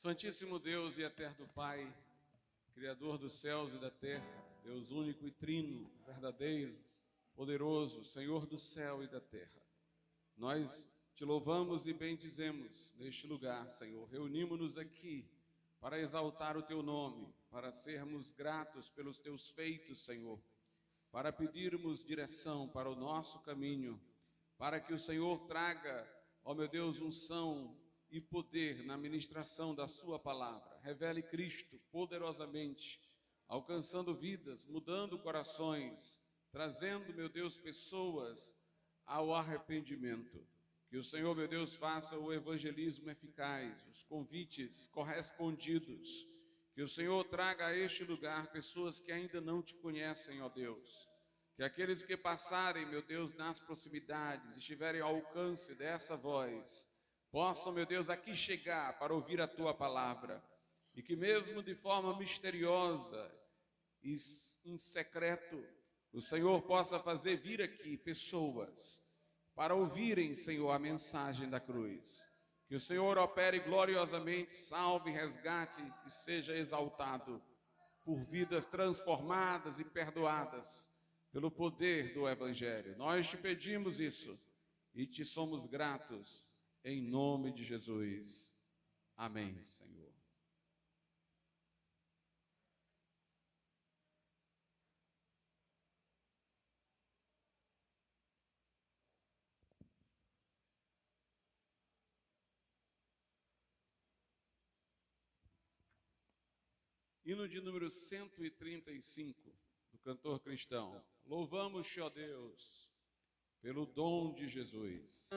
Santíssimo Deus e eterno Pai, Criador dos céus e da terra, Deus único e trino, verdadeiro, poderoso, Senhor do céu e da terra. Nós te louvamos e bendizemos neste lugar, Senhor. Reunimos-nos aqui para exaltar o teu nome, para sermos gratos pelos teus feitos, Senhor, para pedirmos direção para o nosso caminho, para que o Senhor traga, ó meu Deus, unção e poder na ministração da sua palavra. Revele Cristo poderosamente, alcançando vidas, mudando corações, trazendo, meu Deus, pessoas ao arrependimento. Que o Senhor, meu Deus, faça o evangelismo eficaz, os convites correspondidos. Que o Senhor traga a este lugar pessoas que ainda não te conhecem, ó Deus. Que aqueles que passarem, meu Deus, nas proximidades, estiverem ao alcance dessa voz, possam, meu Deus, aqui chegar para ouvir a tua palavra. E que mesmo de forma misteriosa e em secreto, o Senhor possa fazer vir aqui pessoas para ouvirem, Senhor, a mensagem da cruz. Que o Senhor opere gloriosamente, salve, resgate e seja exaltado por vidas transformadas e perdoadas pelo poder do Evangelho. Nós te pedimos isso e te somos gratos em nome de Jesus. Amém, Senhor. Hino de número 135, do cantor cristão. Louvamos-te, ó Deus, pelo dom de Jesus.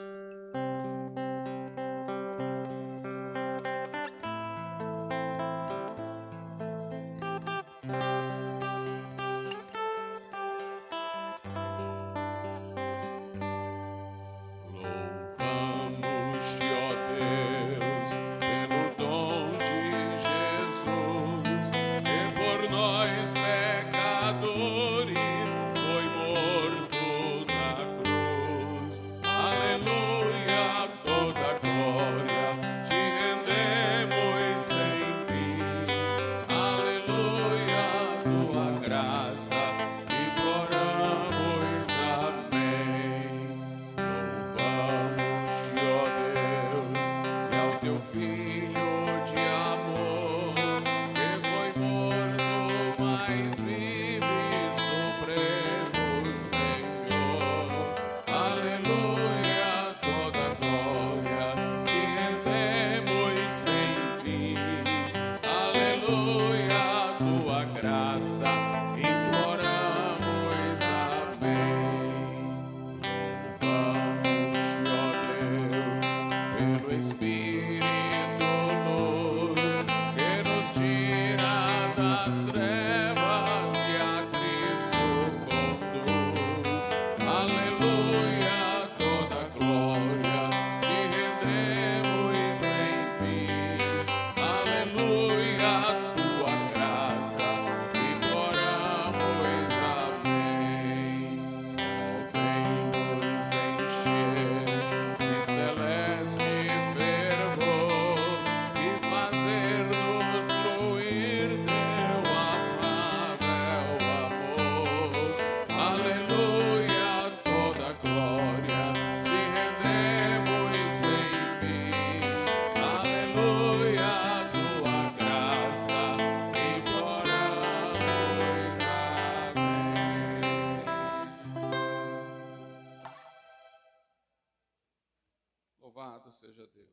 Louvado seja Deus.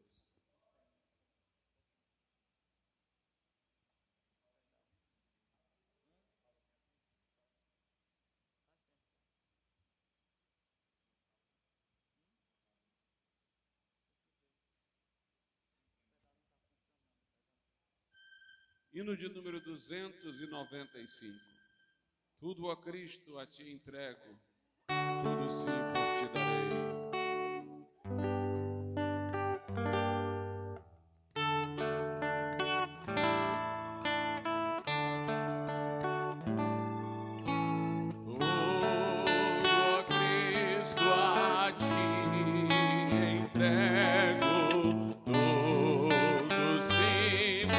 Hino de número 295. Tudo a Cristo a ti entrego, tudo sim por ti darei. Tudo sim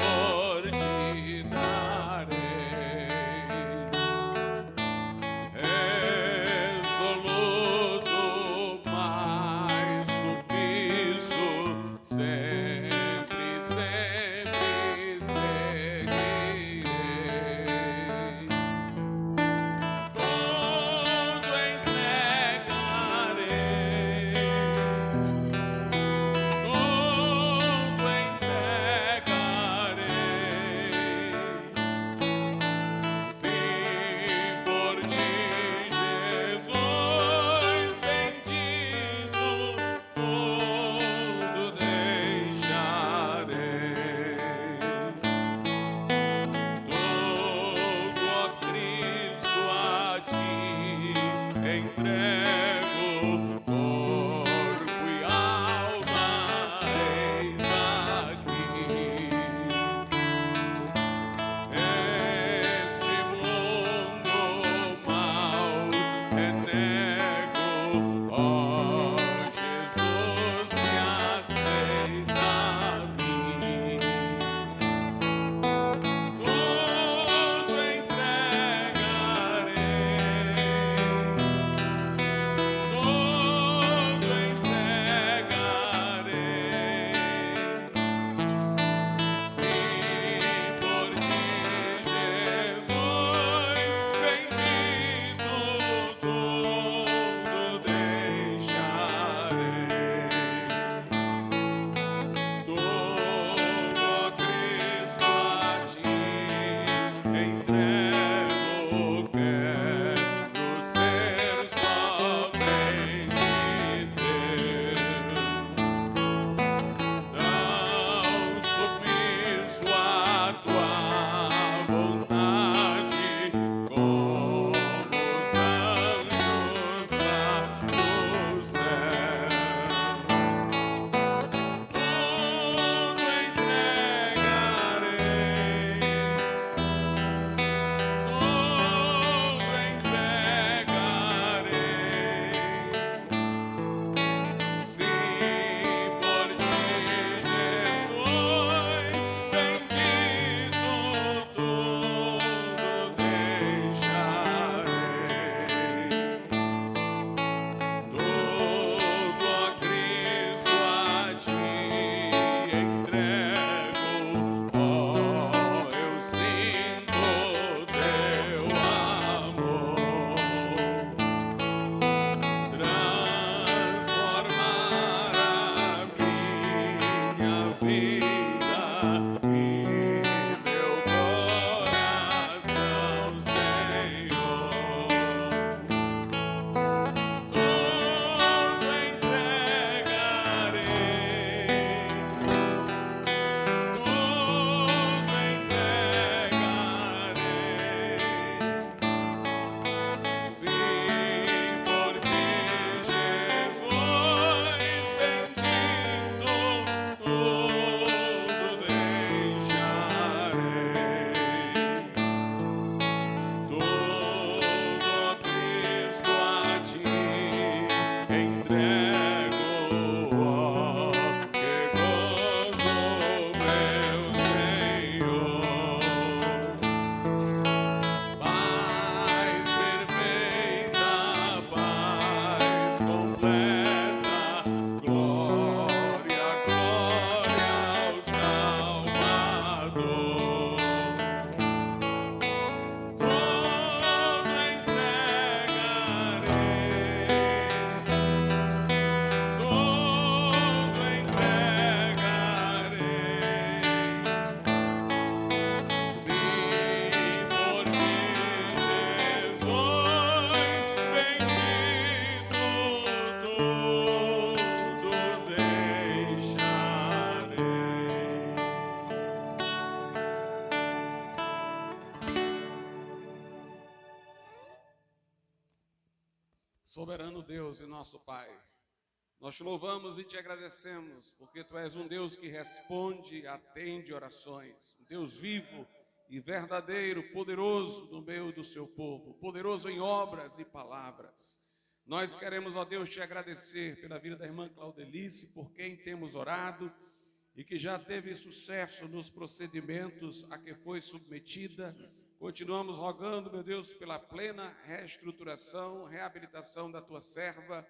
Soberano Deus e nosso Pai, nós te louvamos e te agradecemos, porque tu és um Deus que responde e atende orações, um Deus vivo e verdadeiro, poderoso no meio do seu povo, poderoso em obras e palavras. Nós queremos, ó Deus, te agradecer pela vida da irmã Claudelice, por quem temos orado e que já teve sucesso nos procedimentos a que foi submetida. Continuamos rogando, meu Deus, pela plena reestruturação, reabilitação da tua serva,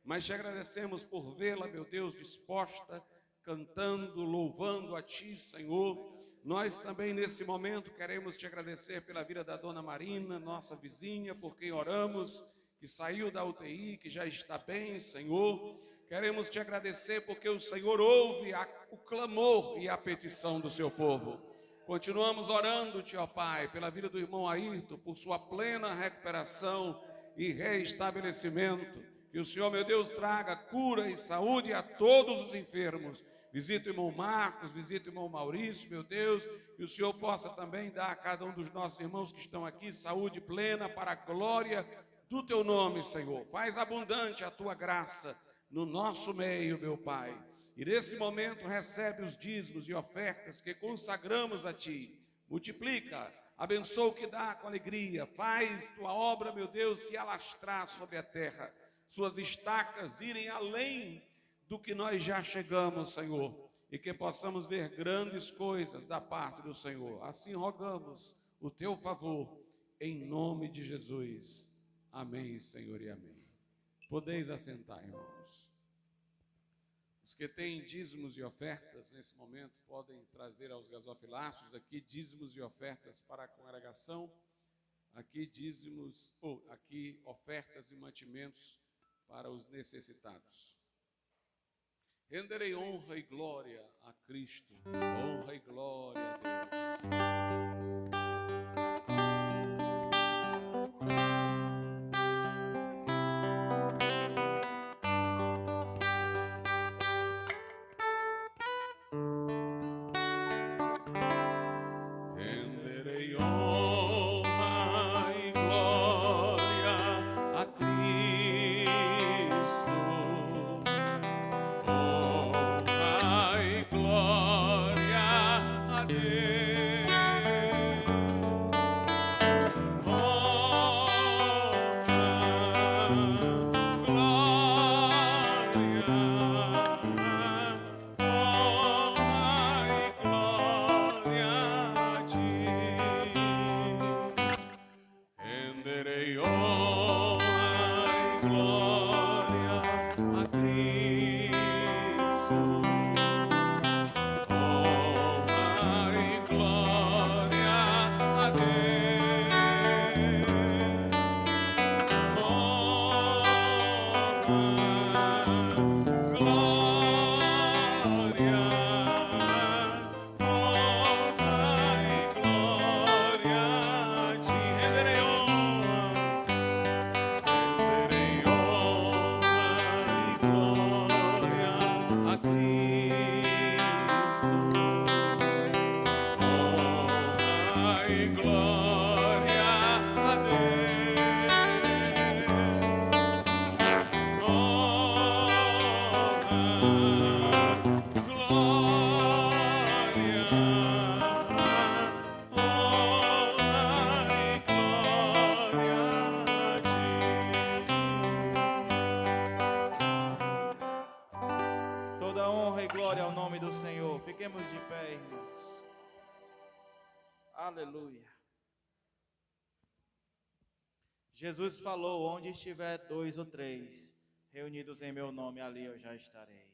mas te agradecemos por vê-la, meu Deus, disposta, cantando, louvando a ti, Senhor. Nós também, nesse momento, queremos te agradecer pela vida da dona Marina, nossa vizinha, por quem oramos, que saiu da UTI, que já está bem, Senhor. Queremos te agradecer porque o Senhor ouve o clamor e a petição do seu povo. Continuamos orando-te, ó Pai, pela vida do irmão Ayrton, por sua plena recuperação e reestabelecimento. Que o Senhor, meu Deus, traga cura e saúde a todos os enfermos. Visita o irmão Marcos, visita o irmão Maurício, meu Deus, que o Senhor possa também dar a cada um dos nossos irmãos que estão aqui saúde plena para a glória do teu nome, Senhor. Faz abundante a tua graça no nosso meio, meu Pai. E nesse momento recebe os dízimos e ofertas que consagramos a ti. Multiplica, abençoa o que dá com alegria. Faz tua obra, meu Deus, se alastrar sobre a terra. Suas estacas irem além do que nós já chegamos, Senhor. E que possamos ver grandes coisas da parte do Senhor. Assim rogamos o teu favor, em nome de Jesus. Amém, Senhor, e amém. Podeis assentar, irmãos. Os que têm dízimos e ofertas, nesse momento, podem trazer aos gasofilácios aqui dízimos e ofertas para a congregação. Aqui dízimos, aqui ofertas e mantimentos para os necessitados. Renderei honra e glória a Cristo. Honra e glória a Deus. Fiquemos de pé, irmãos. Aleluia. Jesus falou: onde estiver 2 ou 3 reunidos em meu nome, ali eu já estarei.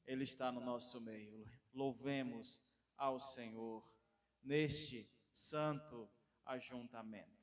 Ele está no nosso meio. Louvemos ao Senhor neste santo ajuntamento.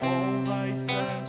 Honra e sangue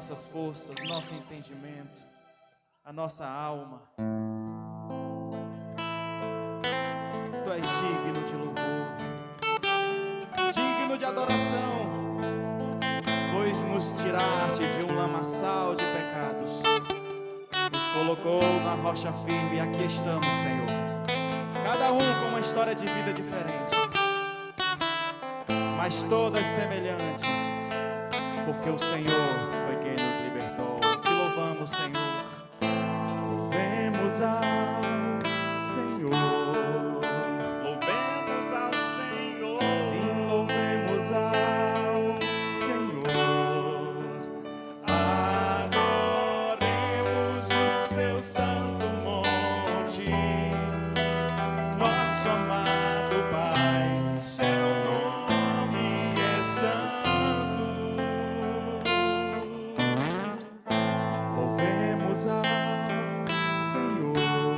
nossas forças, nosso entendimento, a nossa alma. Tu és digno de louvor, digno de adoração, pois nos tiraste de um lamaçal de pecados, nos colocou na rocha firme e aqui estamos, Senhor. Cada um com uma história de vida diferente, mas todas semelhantes, porque o Senhor foi quem nos libertou. Te louvamos, Senhor. Louvemos ao Senhor. Louvemos ao Senhor. Sim, louvemos ao Senhor. Adoremos o seu santo monte, nosso amado Pai, seu nome é santo. Louvemos ao Senhor.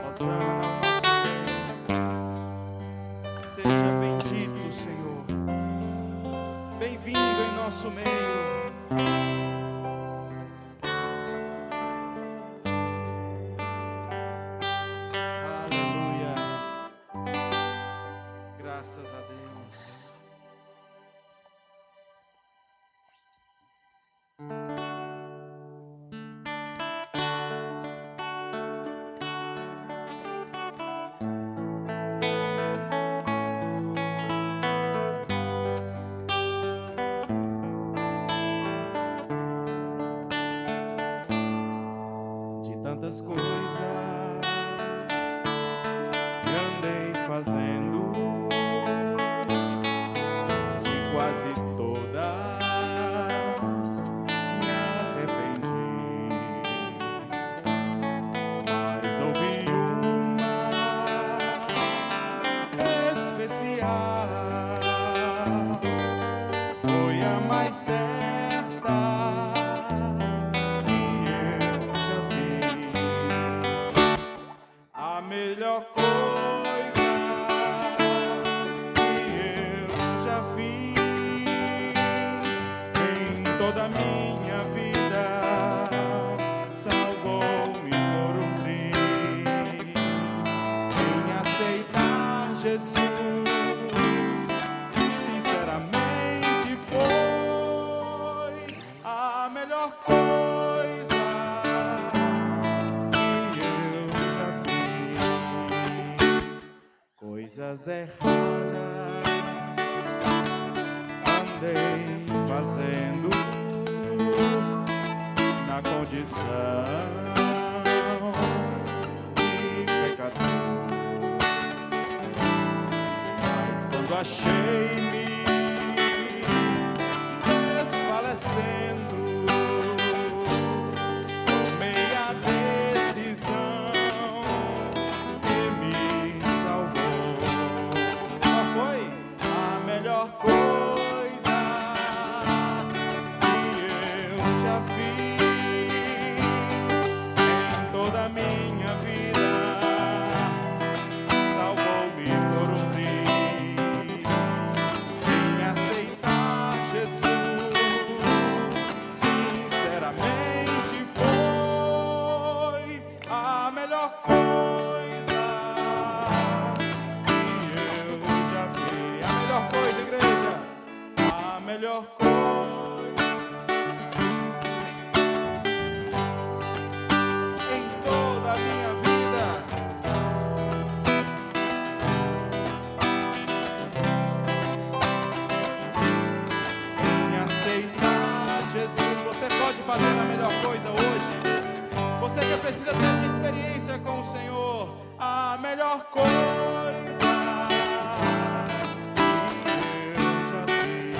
Hosana ao nosso meio. Seja bendito, Senhor. Bem-vindo em nosso meio. Aleluia. Graças a Deus. De tantas coisas que andei fazendo, de quase todas me arrependi, mas houve uma especial, foi a mais certa que eu já fiz. A melhor coisa que eu já fiz em toda a minha vida, salvou-me por um triz. Em aceitar Jesus, sinceramente foi a melhor coisa que eu já fiz. Coisas erradas andei fazendo na condição de pecador, mas quando achei-me desfalecendo, tomei a decisão que me salvou. Qual foi a melhor coisa que eu já fiz em toda a minha vida? Salvou-me por um triz. Em aceitar Jesus, sinceramente foi a melhor coisa que eu já fiz. A melhor coisa, igreja, a melhor coisa em toda a minha vida. Em aceitar Jesus, você pode fazer a melhor coisa hoje. Você que precisa ter uma experiência com o Senhor, a melhor coisa que eu já fiz.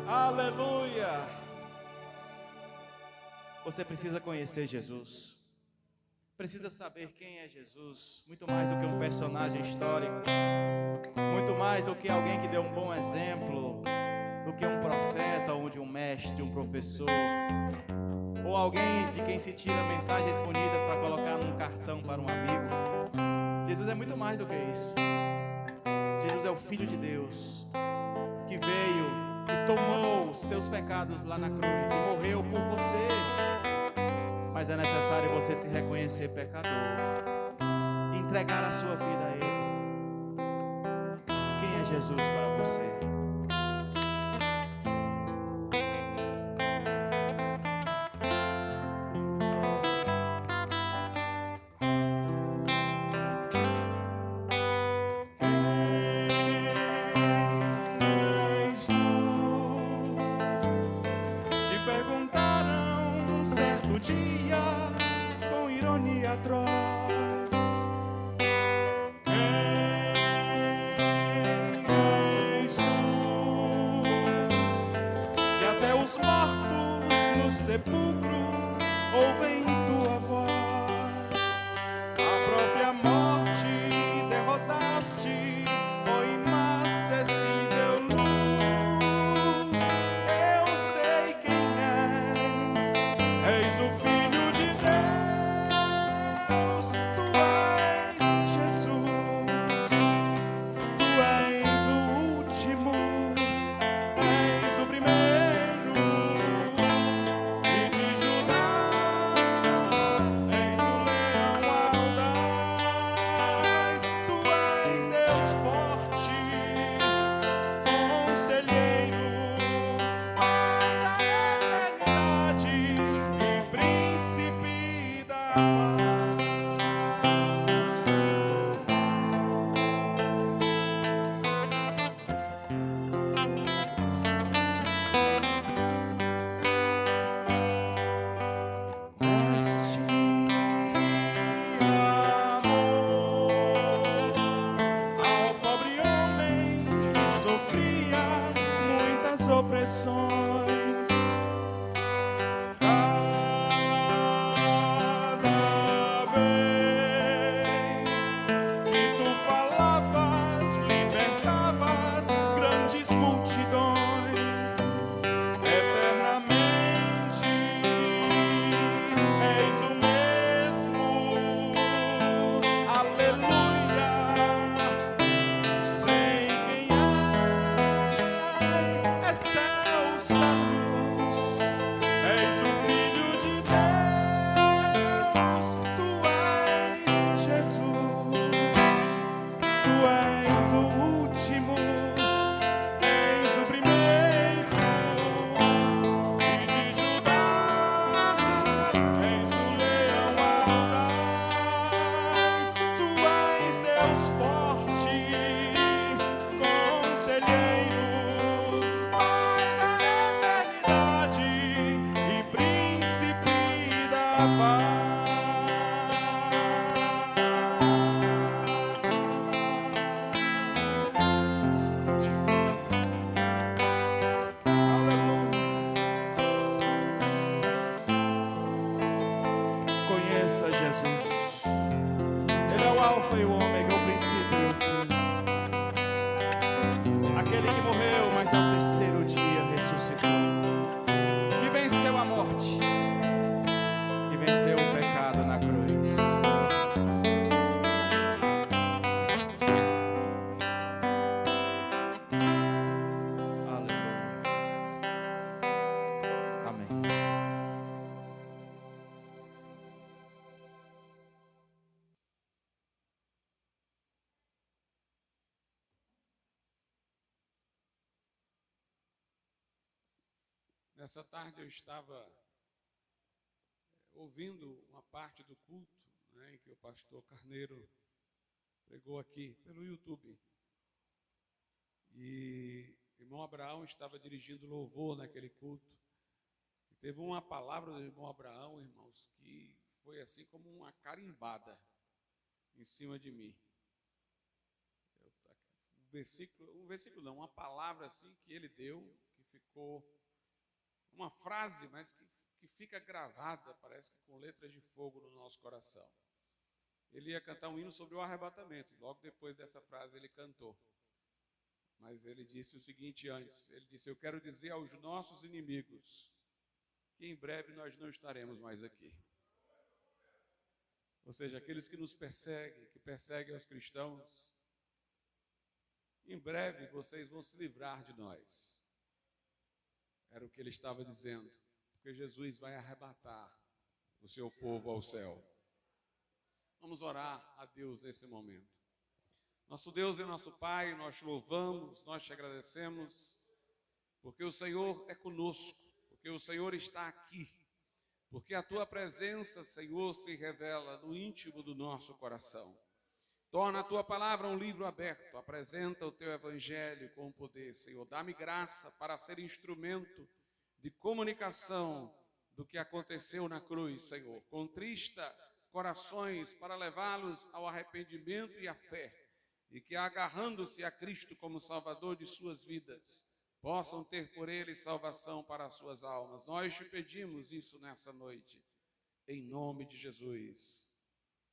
Aleluia! Você precisa conhecer Jesus. Precisa saber quem é Jesus, muito mais do que um personagem histórico, muito mais do que alguém que deu um bom exemplo, do que um profeta ou de um mestre, um professor, ou alguém de quem se tira mensagens bonitas para colocar num cartão para um amigo. Jesus é muito mais do que isso. Jesus é o Filho de Deus, que veio e tomou os teus pecados lá na cruz e morreu por você. Mas é necessário você se reconhecer pecador, entregar a sua vida a Ele. Quem é Jesus para você? Quem és tu? Te perguntaram um certo dia, com ironia atroz. Quem és tu? aquele que morreu, mas ao terceiro dia ressuscitou, que venceu a morte e venceu o pecado na cruz. Aleluia. Amém. Nessa tarde eu estava ouvindo uma parte do culto, né, em que o pastor Carneiro pregou aqui pelo YouTube. E o irmão Abraão estava dirigindo louvor naquele culto. E teve uma palavra do irmão Abraão, irmãos, que foi assim como uma carimbada em cima de mim. Um versículo não, uma palavra assim que ele deu, que ficou uma frase, mas que fica gravada, parece que com letras de fogo no nosso coração. Ele ia cantar um hino sobre o arrebatamento, logo depois dessa frase ele cantou. Mas ele disse o seguinte antes, ele disse: eu quero dizer aos nossos inimigos que em breve nós não estaremos mais aqui. Ou seja, aqueles que nos perseguem, que perseguem os cristãos, em breve vocês vão se livrar de nós. Era o que ele estava dizendo, porque Jesus vai arrebatar o seu povo ao céu. Vamos orar a Deus nesse momento. Nosso Deus e nosso Pai, nós te louvamos, nós te agradecemos, porque o Senhor é conosco, porque o Senhor está aqui, porque a tua presença, Senhor, se revela no íntimo do nosso coração. Torna a tua palavra um livro aberto, apresenta o teu evangelho com poder, Senhor. Dá-me graça para ser instrumento de comunicação do que aconteceu na cruz, Senhor. Contrista corações para levá-los ao arrependimento e à fé, e que, agarrando-se a Cristo como Salvador de suas vidas, possam ter por Ele salvação para as suas almas. Nós te pedimos isso nessa noite, em nome de Jesus.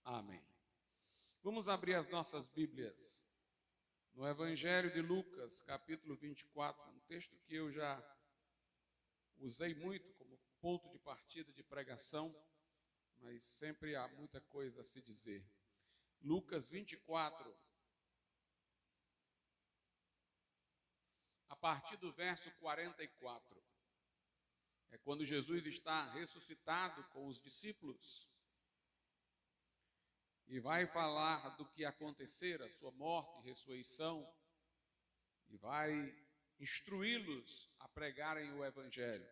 Amém. Vamos abrir as nossas Bíblias no Evangelho de Lucas, capítulo 24, um texto que eu já usei muito como ponto de partida de pregação, mas sempre há muita coisa a se dizer. Lucas 24, a partir do verso 44, é quando Jesus está ressuscitado com os discípulos e vai falar do que acontecer, a sua morte e ressurreição, e vai instruí-los a pregarem o Evangelho.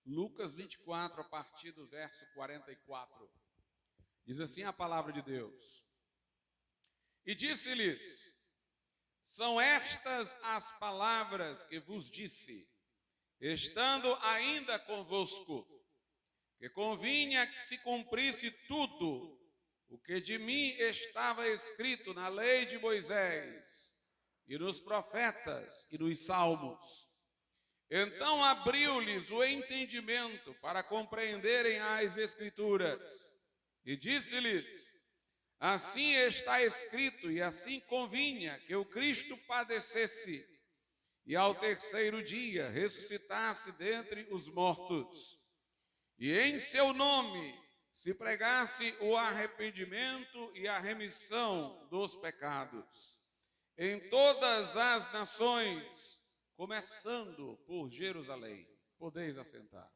Lucas 24, a partir do verso 44, diz assim a palavra de Deus: e disse-lhes: são estas as palavras que vos disse, estando ainda convosco, que convinha que se cumprisse tudo o que de mim estava escrito na lei de Moisés, e nos profetas, e nos salmos. Então abriu-lhes o entendimento para compreenderem as Escrituras, e disse-lhes: assim está escrito, e assim convinha que o Cristo padecesse, e ao terceiro dia ressuscitasse dentre os mortos, e em seu nome se pregasse o arrependimento e a remissão dos pecados em todas as nações, começando por Jerusalém. Podeis assentar.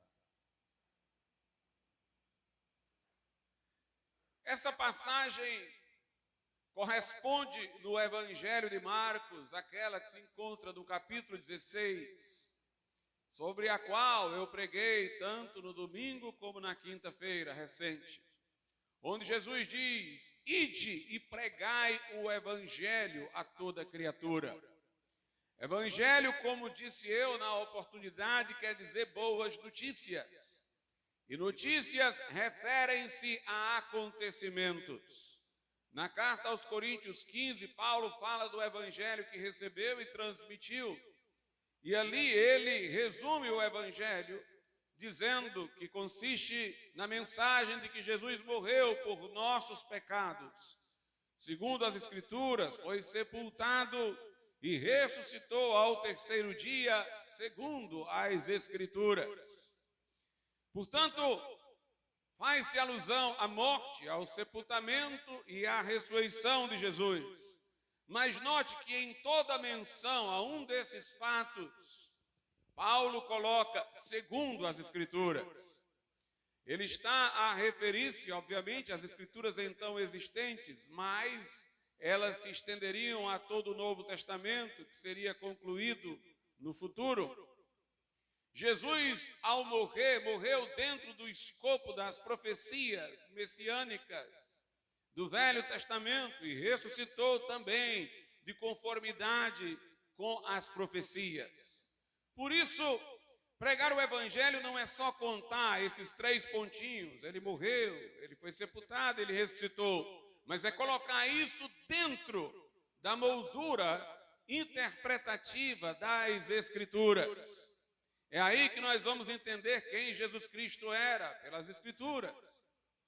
Essa passagem corresponde no Evangelho de Marcos, àquela que se encontra no capítulo 16, sobre a qual eu preguei tanto no domingo como na quinta-feira recente, onde Jesus diz: ide e pregai o Evangelho a toda criatura. Evangelho, como disse eu na oportunidade, quer dizer boas notícias. E notícias referem-se a acontecimentos. Na carta aos Coríntios 15, Paulo fala do Evangelho que recebeu e transmitiu. E ali ele resume o Evangelho, dizendo que consiste na mensagem de que Jesus morreu por nossos pecados. Segundo as Escrituras, foi sepultado e ressuscitou ao terceiro dia, segundo as Escrituras. Portanto, faz-se alusão à morte, ao sepultamento e à ressurreição de Jesus. Mas note que em toda menção a um desses fatos, Paulo coloca segundo as Escrituras. Ele está a referir-se, obviamente, às Escrituras então existentes, mas elas se estenderiam a todo o Novo Testamento, que seria concluído no futuro. Jesus, ao morrer, morreu dentro do escopo das profecias messiânicas do Velho Testamento e ressuscitou também de conformidade com as profecias. Por isso, pregar o Evangelho não é só contar esses 3 pontinhos. Ele morreu, ele foi sepultado, ele ressuscitou. Mas é colocar isso dentro da moldura interpretativa das Escrituras. É aí que nós vamos entender quem Jesus Cristo era, pelas Escrituras.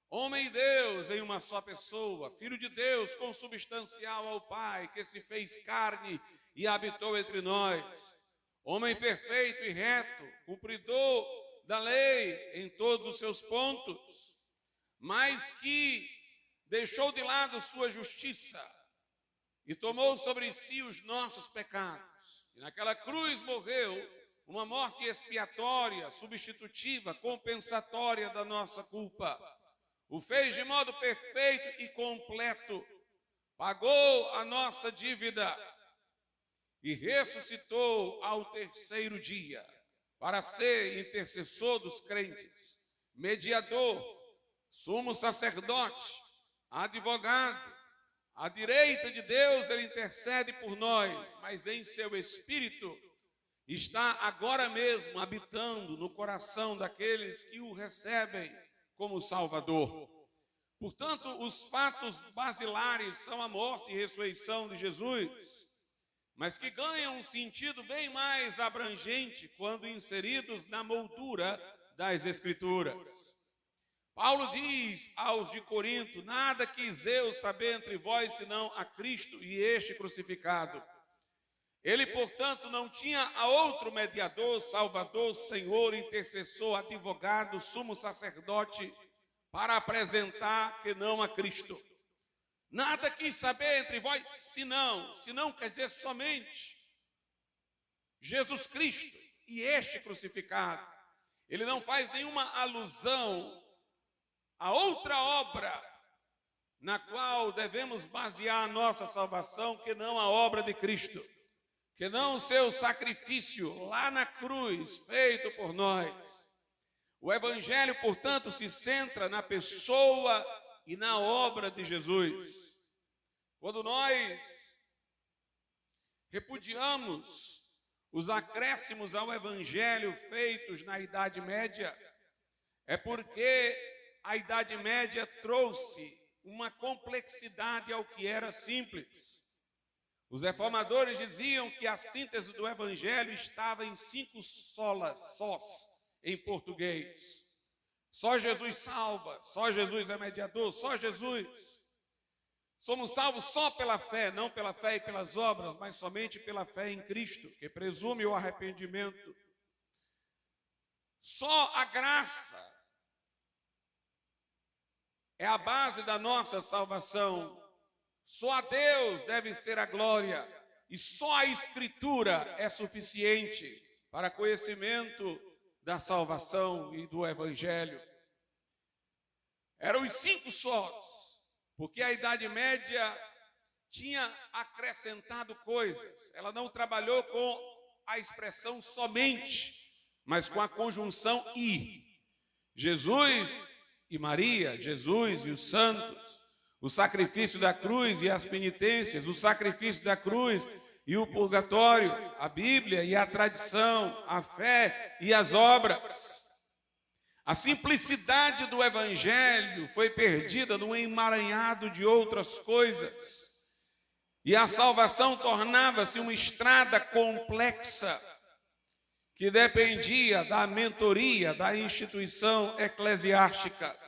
Homem e Deus em uma só pessoa, Filho de Deus consubstancial ao Pai, que se fez carne e habitou entre nós. Homem perfeito e reto, cumpridor da lei em todos os seus pontos, mas que deixou de lado sua justiça e tomou sobre si os nossos pecados. E naquela cruz morreu uma morte expiatória, substitutiva, compensatória da nossa culpa. O fez de modo perfeito e completo, pagou a nossa dívida e ressuscitou ao terceiro dia para ser intercessor dos crentes, mediador, sumo sacerdote, advogado. À direita de Deus ele intercede por nós, mas em seu espírito está agora mesmo habitando no coração daqueles que o recebem como Salvador. Portanto, os fatos basilares são a morte e ressurreição de Jesus, mas que ganham um sentido bem mais abrangente quando inseridos na moldura das Escrituras. Paulo diz aos de Corinto: nada quis eu saber entre vós senão a Cristo e este crucificado. Ele, portanto, não tinha a outro mediador, salvador, senhor, intercessor, advogado, sumo sacerdote para apresentar que não a Cristo. Nada quis saber entre vós senão quer dizer somente Jesus Cristo e este crucificado. Ele não faz nenhuma alusão a outra obra na qual devemos basear a nossa salvação, que não a obra de Cristo, que não o seu sacrifício lá na cruz feito por nós. O Evangelho, portanto, se centra na pessoa e na obra de Jesus. Quando nós repudiamos os acréscimos ao Evangelho feitos na Idade Média, é porque a Idade Média trouxe uma complexidade ao que era simples. Os reformadores diziam que a síntese do Evangelho estava em 5 sós em português. Só Jesus salva, só Jesus é mediador, só Jesus. Somos salvos só pela fé, não pela fé e pelas obras, mas somente pela fé em Cristo, que presume o arrependimento. Só a graça é a base da nossa salvação. Só a Deus deve ser a glória, e só a Escritura é suficiente para conhecimento da salvação e do Evangelho. Eram os 5 sós, porque a Idade Média tinha acrescentado coisas. Ela não trabalhou com a expressão somente, mas com a conjunção e. Jesus e Maria, Jesus e os santos, o sacrifício da cruz e as penitências, o sacrifício da cruz e o purgatório, a Bíblia e a tradição, a fé e as obras. A simplicidade do Evangelho foi perdida no emaranhado de outras coisas, e a salvação tornava-se uma estrada complexa que dependia da mentoria da instituição eclesiástica.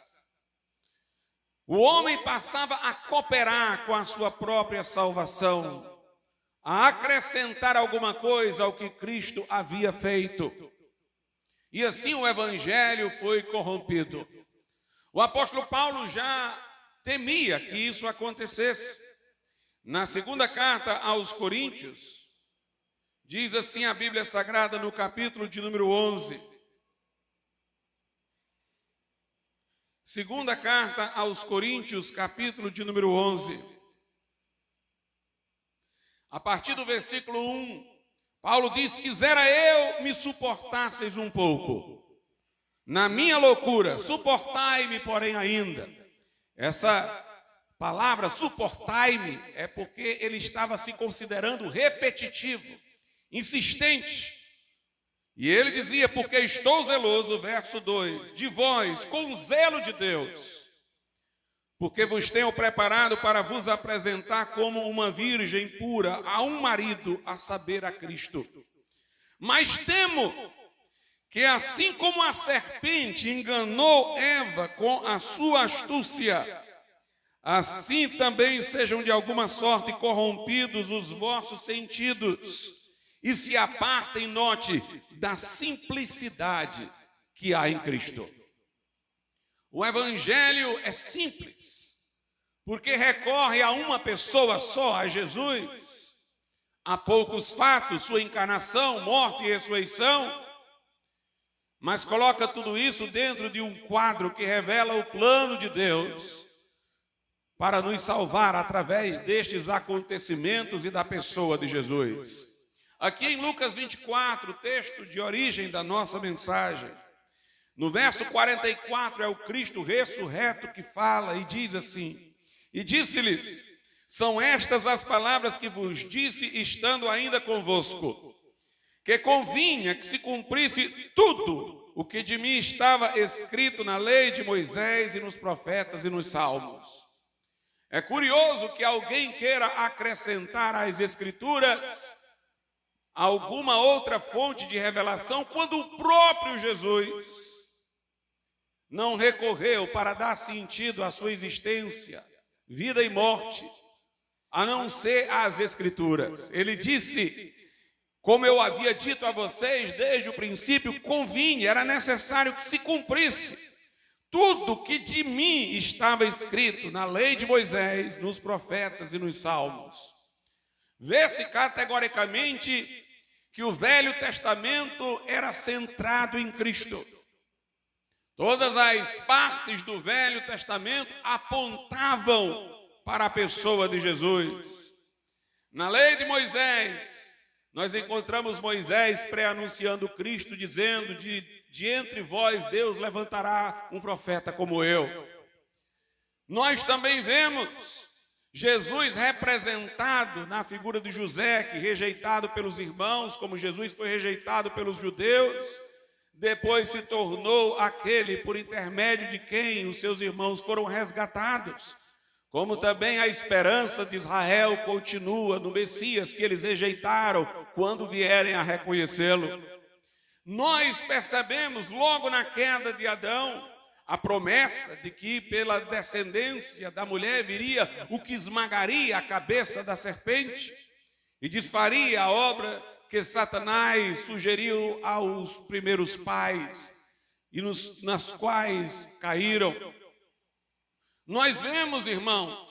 O homem passava a cooperar com a sua própria salvação. a acrescentar alguma coisa ao que Cristo havia feito. E assim o evangelho foi corrompido. O apóstolo Paulo já temia que isso acontecesse. Na segunda carta aos Coríntios, diz assim a Bíblia Sagrada no capítulo de número 11. Segunda carta aos Coríntios, capítulo de número 11. A partir do versículo 1, Paulo diz: quisera eu me suportasseis um pouco. Na minha loucura, suportai-me, porém, ainda. Essa palavra suportai-me é porque ele estava se considerando repetitivo, insistente. E ele dizia: porque estou zeloso, verso 2, de vós, com o zelo de Deus, porque vos tenho preparado para vos apresentar como uma virgem pura a um marido, a saber, a Cristo. Mas temo que assim como a serpente enganou Eva com a sua astúcia, assim também sejam de alguma sorte corrompidos os vossos sentidos e se apartem, note, da simplicidade que há em Cristo. O evangelho é simples, porque recorre a uma pessoa só, a Jesus. Há poucos fatos, sua encarnação, morte e ressurreição, mas coloca tudo isso dentro de um quadro que revela o plano de Deus para nos salvar através destes acontecimentos e da pessoa de Jesus. Aqui em Lucas 24, o texto de origem da nossa mensagem, no verso 44 é o Cristo ressurreto que fala e diz assim: e disse-lhes: são estas as palavras que vos disse estando ainda convosco, que convinha que se cumprisse tudo o que de mim estava escrito na lei de Moisés e nos profetas e nos salmos. É curioso que alguém queira acrescentar às escrituras alguma outra fonte de revelação quando o próprio Jesus não recorreu para dar sentido à sua existência, vida e morte, a não ser as escrituras. Ele disse: como eu havia dito a vocês desde o princípio, convinha, era necessário que se cumprisse tudo que de mim estava escrito na lei de Moisés, nos profetas e nos salmos. Vê-se categoricamente que o Velho Testamento era centrado em Cristo. Todas as partes do Velho Testamento apontavam para a pessoa de Jesus. Na lei de Moisés, nós encontramos Moisés pré-anunciando Cristo, dizendo: de entre vós Deus levantará um profeta como eu. Nós também vemos Jesus representado na figura de José, que rejeitado pelos irmãos, como Jesus foi rejeitado pelos judeus, depois se tornou aquele por intermédio de quem os seus irmãos foram resgatados. Como também a esperança de Israel continua no Messias que eles rejeitaram quando vierem a reconhecê-lo. Nós percebemos logo na queda de Adão a promessa de que pela descendência da mulher viria o que esmagaria a cabeça da serpente e desfaria a obra que Satanás sugeriu aos primeiros pais e nas quais caíram. Nós vemos, irmãos,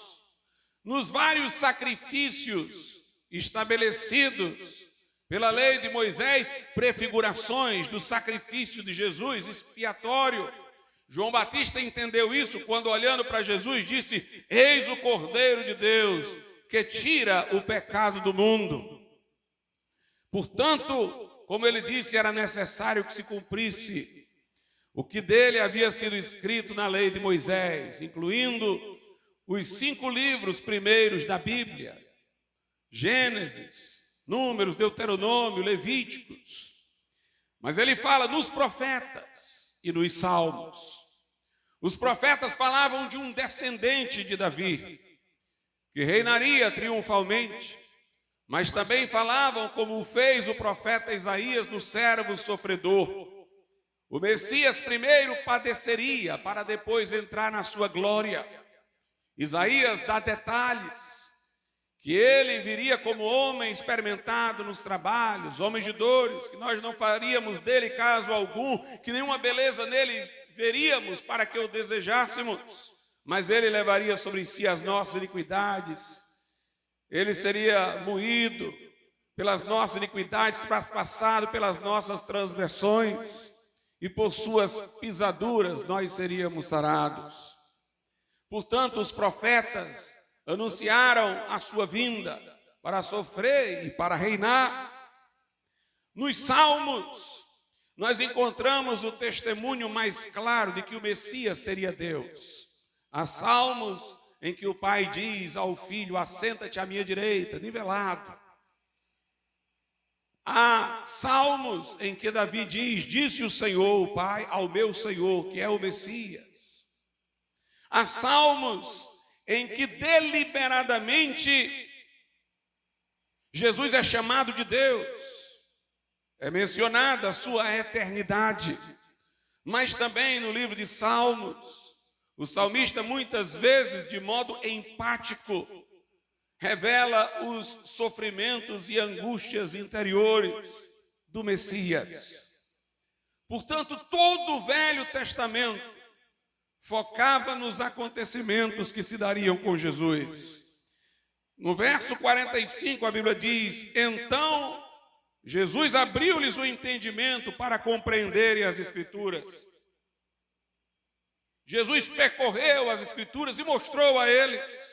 nos vários sacrifícios estabelecidos pela lei de Moisés, prefigurações do sacrifício de Jesus expiatório. João Batista entendeu isso quando, olhando para Jesus, disse: eis o Cordeiro de Deus que tira o pecado do mundo. Portanto, como ele disse, era necessário que se cumprisse o que dele havia sido escrito na lei de Moisés, incluindo os 5 livros primeiros da Bíblia: Gênesis, Números, Deuteronômio, Levíticos. Mas ele fala nos profetas e nos salmos. Os profetas falavam de um descendente de Davi, que reinaria triunfalmente, mas também falavam, como fez o profeta Isaías, do servo sofredor. O Messias primeiro padeceria para depois entrar na sua glória. Isaías dá detalhes que ele viria como homem experimentado nos trabalhos, homem de dores, que nós não faríamos dele caso algum, que nenhuma beleza nele veríamos para que o desejássemos, mas ele levaria sobre si as nossas iniquidades, ele seria moído pelas nossas iniquidades, passado pelas nossas transgressões, e por suas pisaduras nós seríamos sarados. Portanto, os profetas anunciaram a sua vinda para sofrer e para reinar. Nos Salmos, nós encontramos o testemunho mais claro de que o Messias seria Deus. Há salmos em que o pai diz ao filho: assenta-te à minha direita, nivelado. Há salmos em que Davi diz: disse o Senhor, o Pai, ao meu Senhor, que é o Messias. Há salmos em que deliberadamente Jesus é chamado de Deus, é mencionada a sua eternidade. Mas também no livro de Salmos, o salmista muitas vezes, de modo empático, revela os sofrimentos e angústias interiores do Messias. Portanto, todo o Velho Testamento focava nos acontecimentos que se dariam com Jesus. No verso 45, a Bíblia diz: então Jesus abriu-lhes o entendimento para compreenderem as Escrituras. Jesus percorreu as Escrituras e mostrou a eles.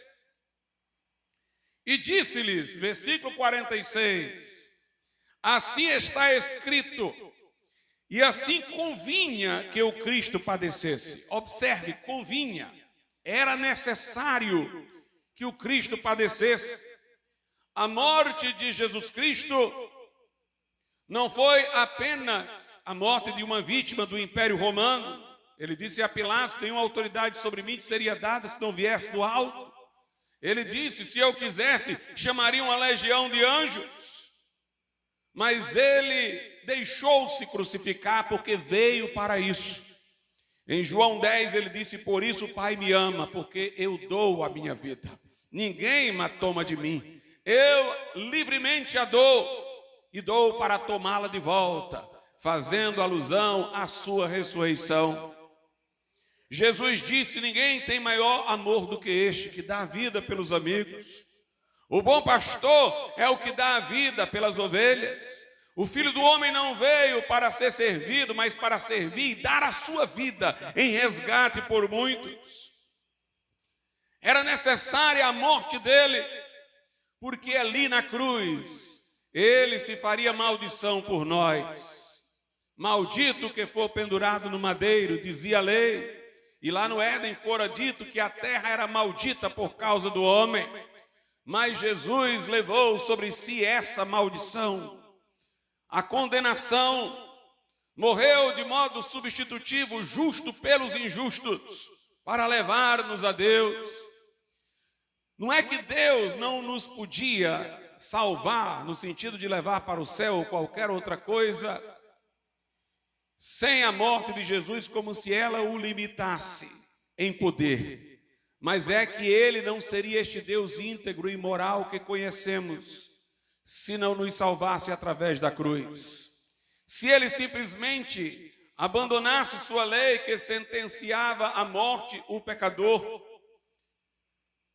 E disse-lhes, versículo 46, assim está escrito, e assim convinha que o Cristo padecesse. Observe, convinha, era necessário que o Cristo padecesse. A morte de Jesus Cristo não foi apenas a morte de uma vítima do Império Romano. Ele disse a Pilatos: nenhuma autoridade sobre mim seria dada se não viesse do alto. Ele disse: se eu quisesse, chamaria uma legião de anjos. Mas ele deixou-se crucificar porque veio para isso. Em João 10 ele disse: por isso o Pai me ama, porque eu dou a minha vida. Ninguém a toma de mim. Eu livremente a dou e dou para tomá-la de volta, fazendo alusão à sua ressurreição. Jesus disse: ninguém tem maior amor do que este, que dá a vida pelos amigos. O bom pastor é o que dá a vida pelas ovelhas. O Filho do Homem não veio para ser servido, mas para servir e dar a sua vida em resgate por muitos. Era necessária a morte dele, porque ali na cruz ele se faria maldição por nós. Maldito que for pendurado no madeiro, dizia a lei. E lá no Éden fora dito que a terra era maldita por causa do homem. Mas Jesus levou sobre si essa maldição, a condenação, morreu de modo substitutivo, justo pelos injustos, para levar-nos a Deus. Não é que Deus não nos podia salvar, no sentido de levar para o céu ou qualquer outra coisa, sem a morte de Jesus, como se ela o limitasse em poder. Mas é que ele não seria este Deus íntegro e moral que conhecemos, se não nos salvasse através da cruz. Se ele simplesmente abandonasse sua lei, que sentenciava à morte o pecador,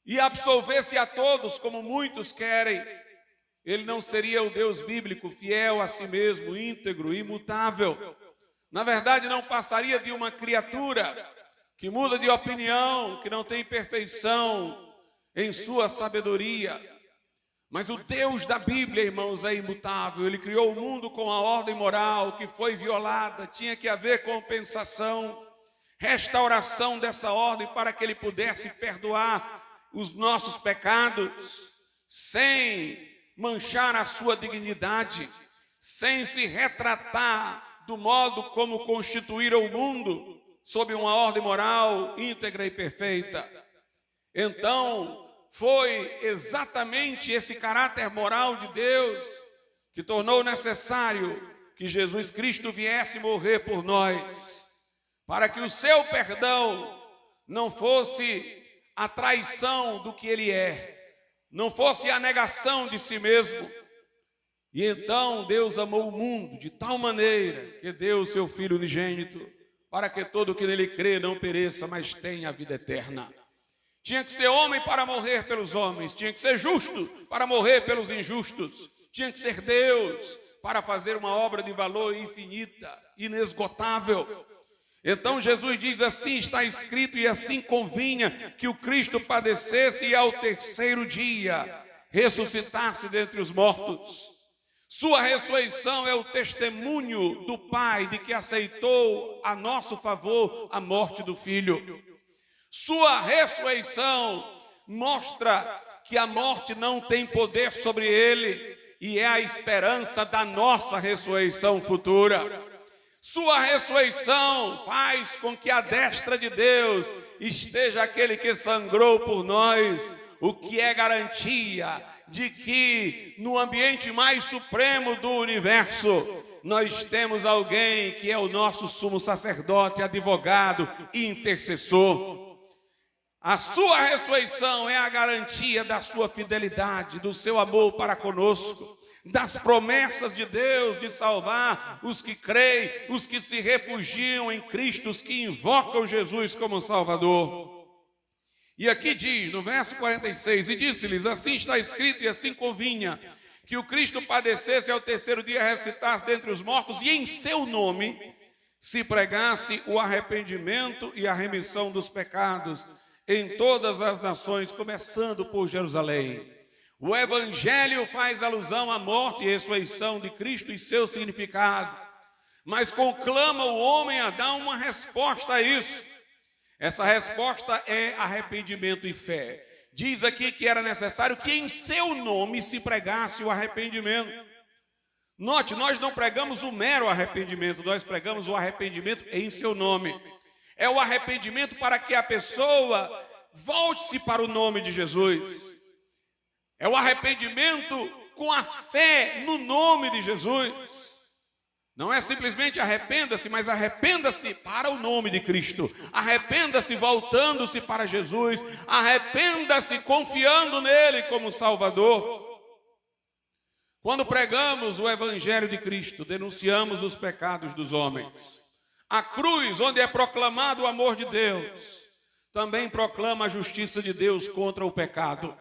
e absolvesse a todos, como muitos querem, ele não seria o Deus bíblico, fiel a si mesmo, íntegro, imutável. Na verdade, não passaria de uma criatura que muda de opinião, que não tem perfeição em sua sabedoria. Mas o Deus da Bíblia, irmãos, é imutável. Ele criou o mundo com a ordem moral que foi violada. Tinha que haver compensação, restauração dessa ordem para que ele pudesse perdoar os nossos pecados, sem manchar a sua dignidade, sem se retratar do modo como constituíra o mundo, sob uma ordem moral íntegra e perfeita. Então, foi exatamente esse caráter moral de Deus que tornou necessário que Jesus Cristo viesse morrer por nós, para que o seu perdão não fosse a traição do que ele é, não fosse a negação de si mesmo. E então Deus amou o mundo de tal maneira que deu o seu Filho unigênito, para que todo o que nele crê não pereça, mas tenha a vida eterna. Tinha que ser homem para morrer pelos homens, tinha que ser justo para morrer pelos injustos, tinha que ser Deus para fazer uma obra de valor infinita, inesgotável. Então Jesus diz assim, está escrito, e assim convinha que o Cristo padecesse e ao terceiro dia ressuscitasse dentre os mortos. Sua ressurreição é o testemunho do Pai de que aceitou a nosso favor a morte do Filho. Sua ressurreição mostra que a morte não tem poder sobre ele e é a esperança da nossa ressurreição futura. Sua ressurreição faz com que à destra de Deus esteja aquele que sangrou por nós, o que é garantia de que no ambiente mais supremo do universo nós temos alguém que é o nosso sumo sacerdote, advogado e intercessor. A sua ressurreição é a garantia da sua fidelidade, do seu amor para conosco, das promessas de Deus de salvar os que creem, os que se refugiam em Cristo, os que invocam Jesus como Salvador. E aqui diz, no verso 46, e disse-lhes, assim está escrito e assim convinha, que o Cristo padecesse e ao terceiro dia ressuscitasse dentre os mortos, e em seu nome se pregasse o arrependimento e a remissão dos pecados em todas as nações, começando por Jerusalém. O Evangelho faz alusão à morte e ressurreição de Cristo e seu significado, mas conclama o homem a dar uma resposta a isso. Essa resposta é arrependimento e fé. Diz aqui que era necessário que em seu nome se pregasse o arrependimento. Note, nós não pregamos o mero arrependimento, nós pregamos o arrependimento em seu nome. É o arrependimento para que a pessoa volte-se para o nome de Jesus. É o arrependimento com a fé no nome de Jesus. Não é simplesmente arrependa-se, mas arrependa-se para o nome de Cristo. Arrependa-se voltando-se para Jesus. Arrependa-se confiando nele como Salvador. Quando pregamos o Evangelho de Cristo, denunciamos os pecados dos homens. A cruz, onde é proclamado o amor de Deus, também proclama a justiça de Deus contra o pecado.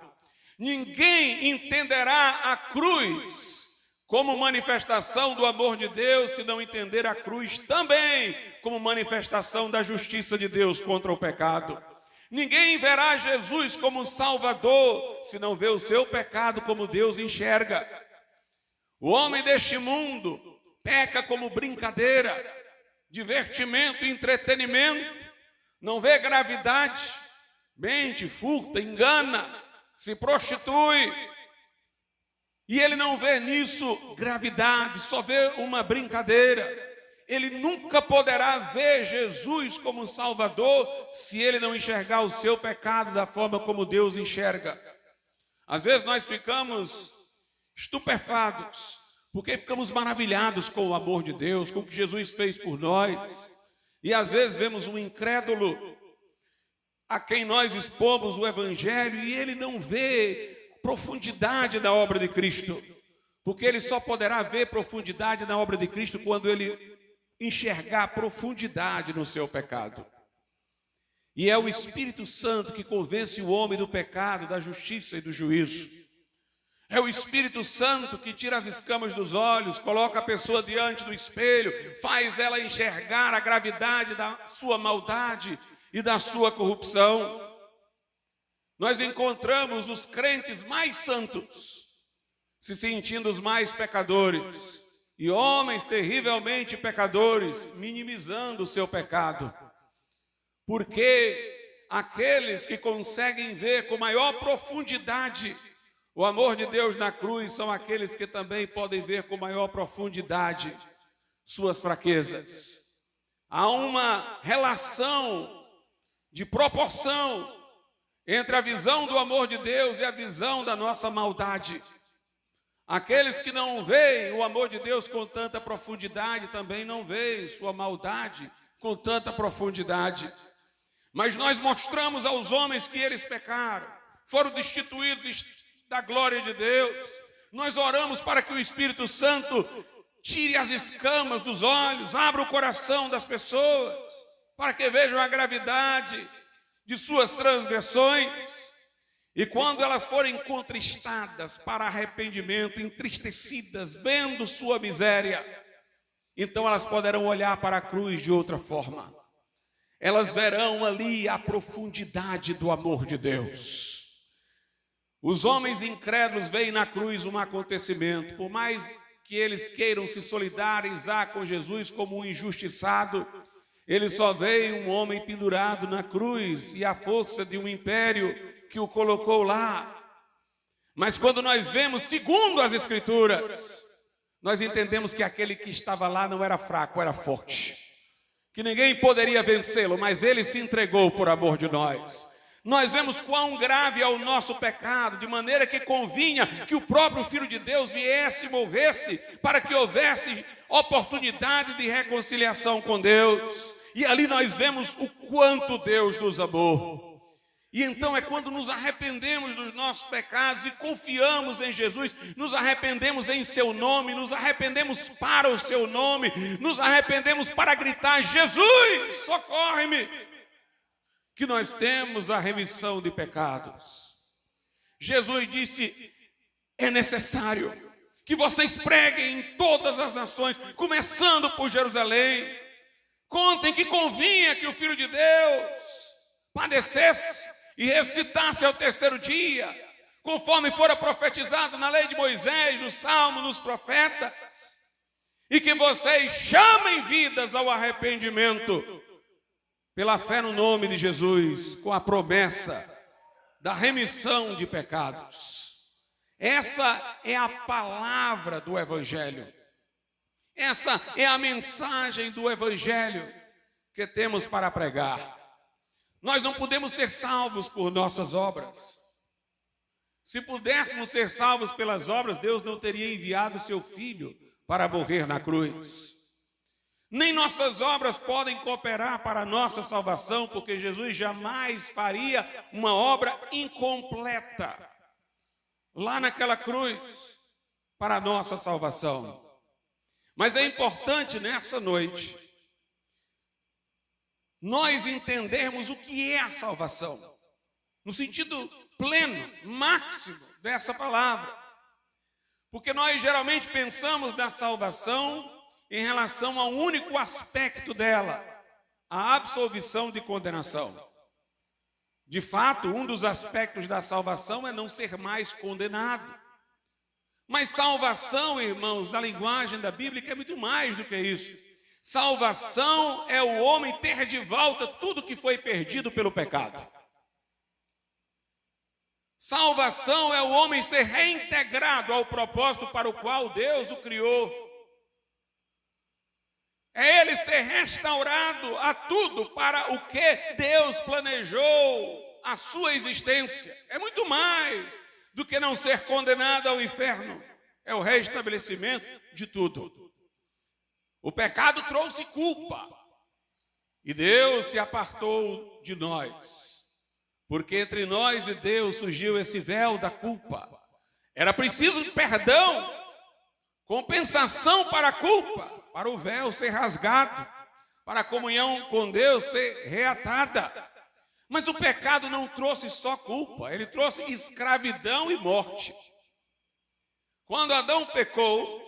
Ninguém entenderá a cruz como manifestação do amor de Deus se não entender a cruz também como manifestação da justiça de Deus contra o pecado. Ninguém verá Jesus como Salvador se não vê o seu pecado como Deus enxerga. O homem deste mundo peca como brincadeira, divertimento e entretenimento, não vê gravidade, mente, furta, engana, se prostitui, e ele não vê nisso gravidade, só vê uma brincadeira. Ele nunca poderá ver Jesus como Salvador se ele não enxergar o seu pecado da forma como Deus enxerga. Às vezes nós ficamos estupefados, porque ficamos maravilhados com o amor de Deus, com o que Jesus fez por nós. E às vezes vemos um incrédulo a quem nós expomos o Evangelho e ele não vê profundidade na obra de Cristo, porque ele só poderá ver profundidade na obra de Cristo quando ele enxergar profundidade no seu pecado. E é o Espírito Santo que convence o homem do pecado, da justiça e do juízo. É o Espírito Santo que tira as escamas dos olhos, coloca a pessoa diante do espelho, faz ela enxergar a gravidade da sua maldade e da sua corrupção. Nós encontramos os crentes mais santos se sentindo os mais pecadores e homens terrivelmente pecadores minimizando o seu pecado, porque aqueles que conseguem ver com maior profundidade o amor de Deus na cruz são aqueles que também podem ver com maior profundidade suas fraquezas. Há uma relação de proporção entre a visão do amor de Deus e a visão da nossa maldade. Aqueles que não veem o amor de Deus com tanta profundidade também não veem sua maldade com tanta profundidade. Mas nós mostramos aos homens que eles pecaram, foram destituídos da glória de Deus. Nós oramos para que o Espírito Santo tire as escamas dos olhos, abra o coração das pessoas, para que vejam a gravidade de suas transgressões. E quando elas forem contristadas para arrependimento, entristecidas, vendo sua miséria, então elas poderão olhar para a cruz de outra forma. Elas verão ali a profundidade do amor de Deus. Os homens incrédulos veem na cruz um acontecimento, por mais que eles queiram se solidarizar com Jesus como um injustiçado, eles só veem um homem pendurado na cruz e a força de um império que o colocou lá. Mas quando nós vemos, segundo as Escrituras, nós entendemos que aquele que estava lá não era fraco, era forte, que ninguém poderia vencê-lo, mas ele se entregou por amor de nós. Nós vemos quão grave é o nosso pecado, de maneira que convinha que o próprio Filho de Deus viesse e morresse, para que houvesse oportunidade de reconciliação com Deus. E ali nós vemos o quanto Deus nos amou. E então é quando nos arrependemos dos nossos pecados e confiamos em Jesus, nos arrependemos em seu nome, nos arrependemos para o seu nome, nos arrependemos para gritar: Jesus, socorre-me, que nós temos a remissão de pecados. Jesus disse: é necessário que vocês preguem em todas as nações, começando por Jerusalém. Contem que convinha que o Filho de Deus padecesse e ressuscitasse ao terceiro dia, conforme fora profetizado na lei de Moisés, nos Salmos, nos profetas, e que vocês chamem vidas ao arrependimento, pela fé no nome de Jesus, com a promessa da remissão de pecados. Essa é a palavra do Evangelho. Essa é a mensagem do Evangelho que temos para pregar. Nós não podemos ser salvos por nossas obras. Se pudéssemos ser salvos pelas obras, Deus não teria enviado seu Filho para morrer na cruz. Nem nossas obras podem cooperar para a nossa salvação, porque Jesus jamais faria uma obra incompleta lá naquela cruz para a nossa salvação. Mas é importante nessa noite nós entendermos o que é a salvação, no sentido pleno, máximo dessa palavra. Porque nós geralmente pensamos na salvação em relação a um único aspecto dela, a absolvição de condenação. De fato, um dos aspectos da salvação é não ser mais condenado. Mas salvação, irmãos, na linguagem da Bíblia, é muito mais do que isso. Salvação é o homem ter de volta tudo que foi perdido pelo pecado. Salvação é o homem ser reintegrado ao propósito para o qual Deus o criou. É ele ser restaurado a tudo para o que Deus planejou a sua existência. É muito mais do que não ser condenado ao inferno. É o restabelecimento de tudo. O pecado trouxe culpa e Deus se apartou de nós, porque entre nós e Deus surgiu esse véu da culpa. Era preciso perdão, compensação para a culpa, para o véu ser rasgado, para a comunhão com Deus ser reatada. Mas o pecado não trouxe só culpa, ele trouxe escravidão e morte. Quando Adão pecou,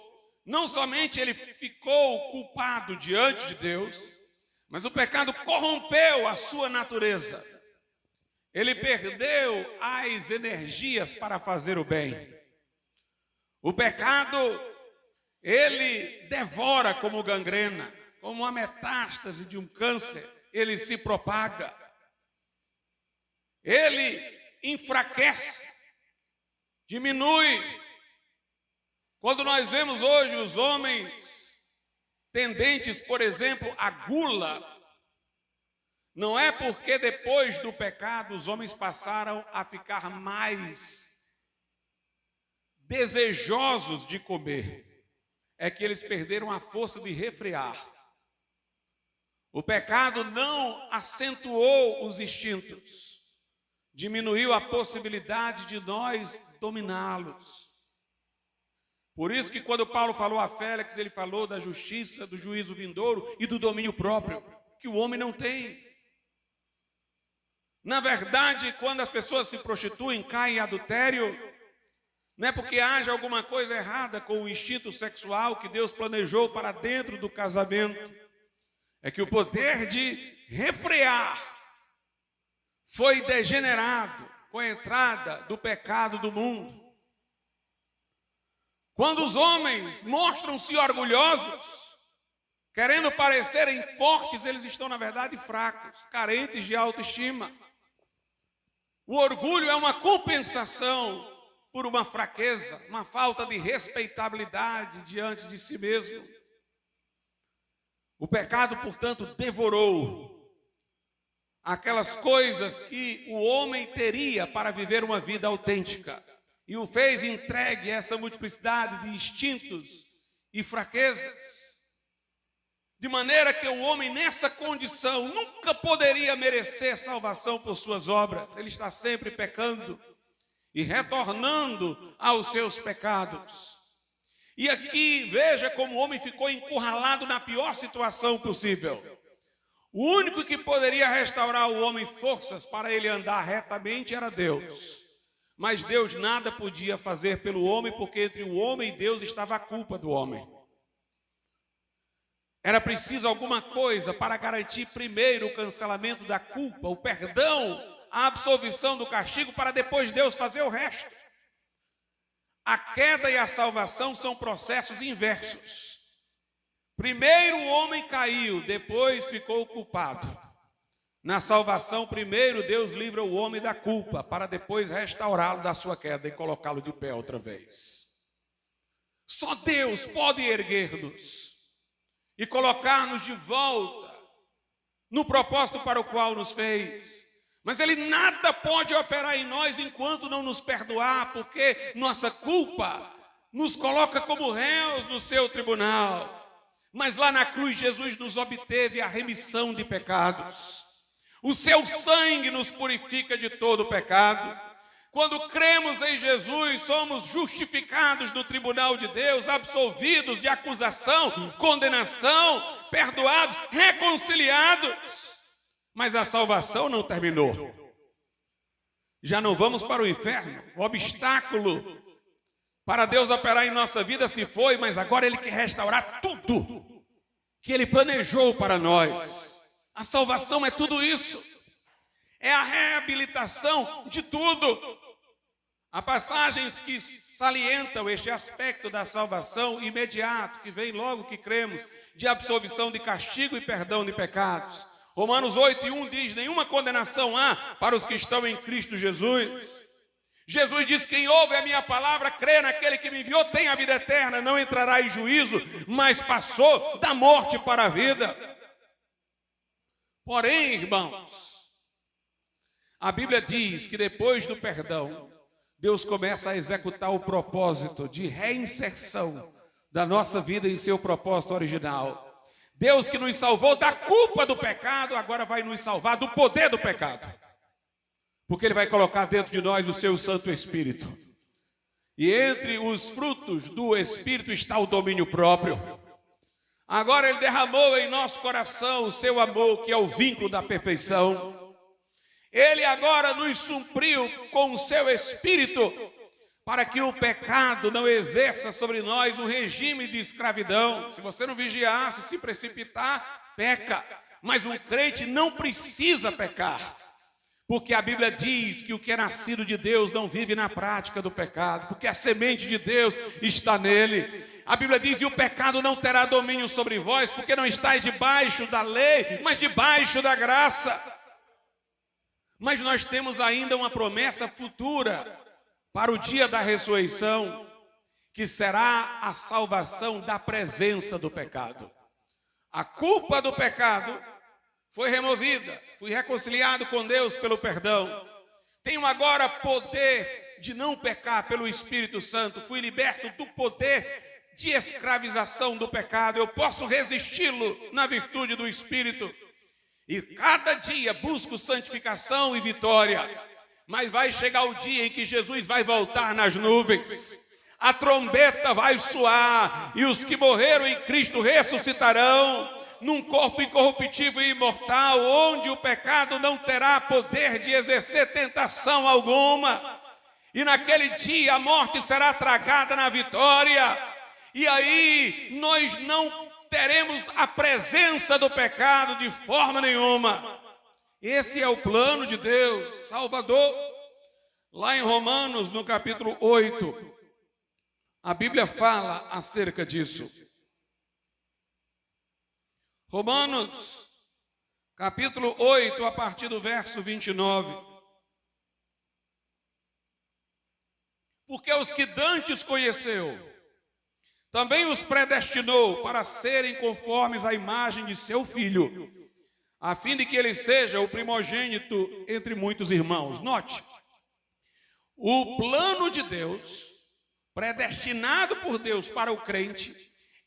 não somente ele ficou culpado diante de Deus, mas o pecado corrompeu a sua natureza. Ele perdeu as energias para fazer o bem. O pecado, ele devora como gangrena, como uma metástase de um câncer, ele se propaga. Ele enfraquece, diminui. Quando nós vemos hoje os homens tendentes, por exemplo, à gula, não é porque depois do pecado os homens passaram a ficar mais desejosos de comer, é que eles perderam a força de refrear. O pecado não acentuou os instintos, diminuiu a possibilidade de nós dominá-los. Por isso que quando Paulo falou a Félix, ele falou da justiça, do juízo vindouro e do domínio próprio, que o homem não tem. Na verdade, quando as pessoas se prostituem, caem em adultério, não é porque haja alguma coisa errada com o instinto sexual que Deus planejou para dentro do casamento. É que o poder de refrear foi degenerado com a entrada do pecado do mundo. Quando os homens mostram-se orgulhosos, querendo parecerem fortes, eles estão, na verdade, fracos, carentes de autoestima. O orgulho é uma compensação por uma fraqueza, uma falta de respeitabilidade diante de si mesmo. O pecado, portanto, devorou aquelas coisas que o homem teria para viver uma vida autêntica e o fez entregue a essa multiplicidade de instintos e fraquezas, de maneira que o homem nessa condição nunca poderia merecer salvação por suas obras. Ele está sempre pecando e retornando aos seus pecados. E aqui veja como o homem ficou encurralado na pior situação possível. O único que poderia restaurar o homem forças para ele andar retamente era Deus. Mas Deus nada podia fazer pelo homem, porque entre o homem e Deus estava a culpa do homem. Era preciso alguma coisa para garantir primeiro o cancelamento da culpa, o perdão, a absolvição do castigo, para depois Deus fazer o resto. A queda e a salvação são processos inversos. Primeiro o homem caiu, depois ficou culpado. Na salvação, primeiro Deus livra o homem da culpa, para depois restaurá-lo da sua queda e colocá-lo de pé outra vez. Só Deus pode erguer-nos e colocar-nos de volta no propósito para o qual nos fez. Mas Ele nada pode operar em nós enquanto não nos perdoar, porque nossa culpa nos coloca como réus no seu tribunal. Mas lá na cruz Jesus nos obteve a remissão de pecados. O seu sangue nos purifica de todo o pecado. Quando cremos em Jesus, somos justificados no tribunal de Deus, absolvidos de acusação, condenação, perdoados, reconciliados. Mas a salvação não terminou. Já não vamos para o inferno. O obstáculo para Deus operar em nossa vida se foi, mas agora Ele quer restaurar tudo que Ele planejou para nós. A salvação é tudo isso. É a reabilitação de tudo. Há passagens que salientam este aspecto da salvação imediato, que vem logo que cremos, de absolvição de castigo e perdão de pecados. Romanos 8:1 diz: nenhuma condenação há para os que estão em Cristo Jesus. Jesus diz: quem ouve a minha palavra, crê naquele que me enviou, tem a vida eterna, não entrará em juízo, mas passou da morte para a vida. Porém, irmãos, a Bíblia diz que depois do perdão, Deus começa a executar o propósito de reinserção da nossa vida em seu propósito original. Deus que nos salvou da culpa do pecado, agora vai nos salvar do poder do pecado. Porque Ele vai colocar dentro de nós o seu Santo Espírito. E entre os frutos do Espírito está o domínio próprio. Agora Ele derramou em nosso coração o seu amor, que é o vínculo da perfeição. Ele agora nos supriu com o seu Espírito, para que o pecado não exerça sobre nós um regime de escravidão. Se você não vigiar, se precipitar, peca. Mas um crente não precisa pecar. Porque a Bíblia diz que o que é nascido de Deus não vive na prática do pecado, porque a semente de Deus está nele. A Bíblia diz: e o pecado não terá domínio sobre vós, porque não estáis debaixo da lei, mas debaixo da graça. Mas nós temos ainda uma promessa futura para o dia da ressurreição, que será a salvação da presença do pecado. A culpa do pecado foi removida, fui reconciliado com Deus pelo perdão. Tenho agora poder de não pecar pelo Espírito Santo, fui liberto do poder de escravização do pecado. Eu posso resisti-lo na virtude do Espírito. E cada dia busco santificação e vitória. mas vai chegar o dia em que Jesus vai voltar nas nuvens. A trombeta vai soar e os que morreram em Cristo ressuscitarão num corpo incorruptível e imortal, onde o pecado não terá poder de exercer tentação alguma. E naquele dia a morte será tragada na vitória. E aí nós não teremos a presença do pecado de forma nenhuma. Esse é o plano de Deus, Salvador. Lá em Romanos, no capítulo 8, a Bíblia fala acerca disso. Romanos, capítulo 8, a partir do verso 29. Porque os que dantes conheceu, também os predestinou para serem conformes à imagem de seu Filho, a fim de que ele seja o primogênito entre muitos irmãos. Note, o plano de Deus, predestinado por Deus para o crente,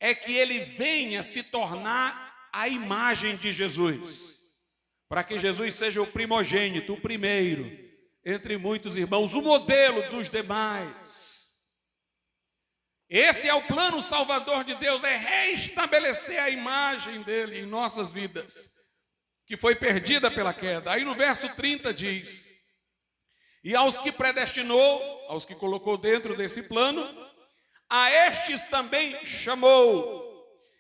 é que ele venha se tornar a imagem de Jesus, para que Jesus seja o primogênito, o primeiro, entre muitos irmãos, o modelo dos demais. Esse é o plano salvador de Deus, é reestabelecer a imagem dele em nossas vidas, que foi perdida pela queda. Aí no verso 30 diz: e aos que predestinou, aos que colocou dentro desse plano, a estes também chamou.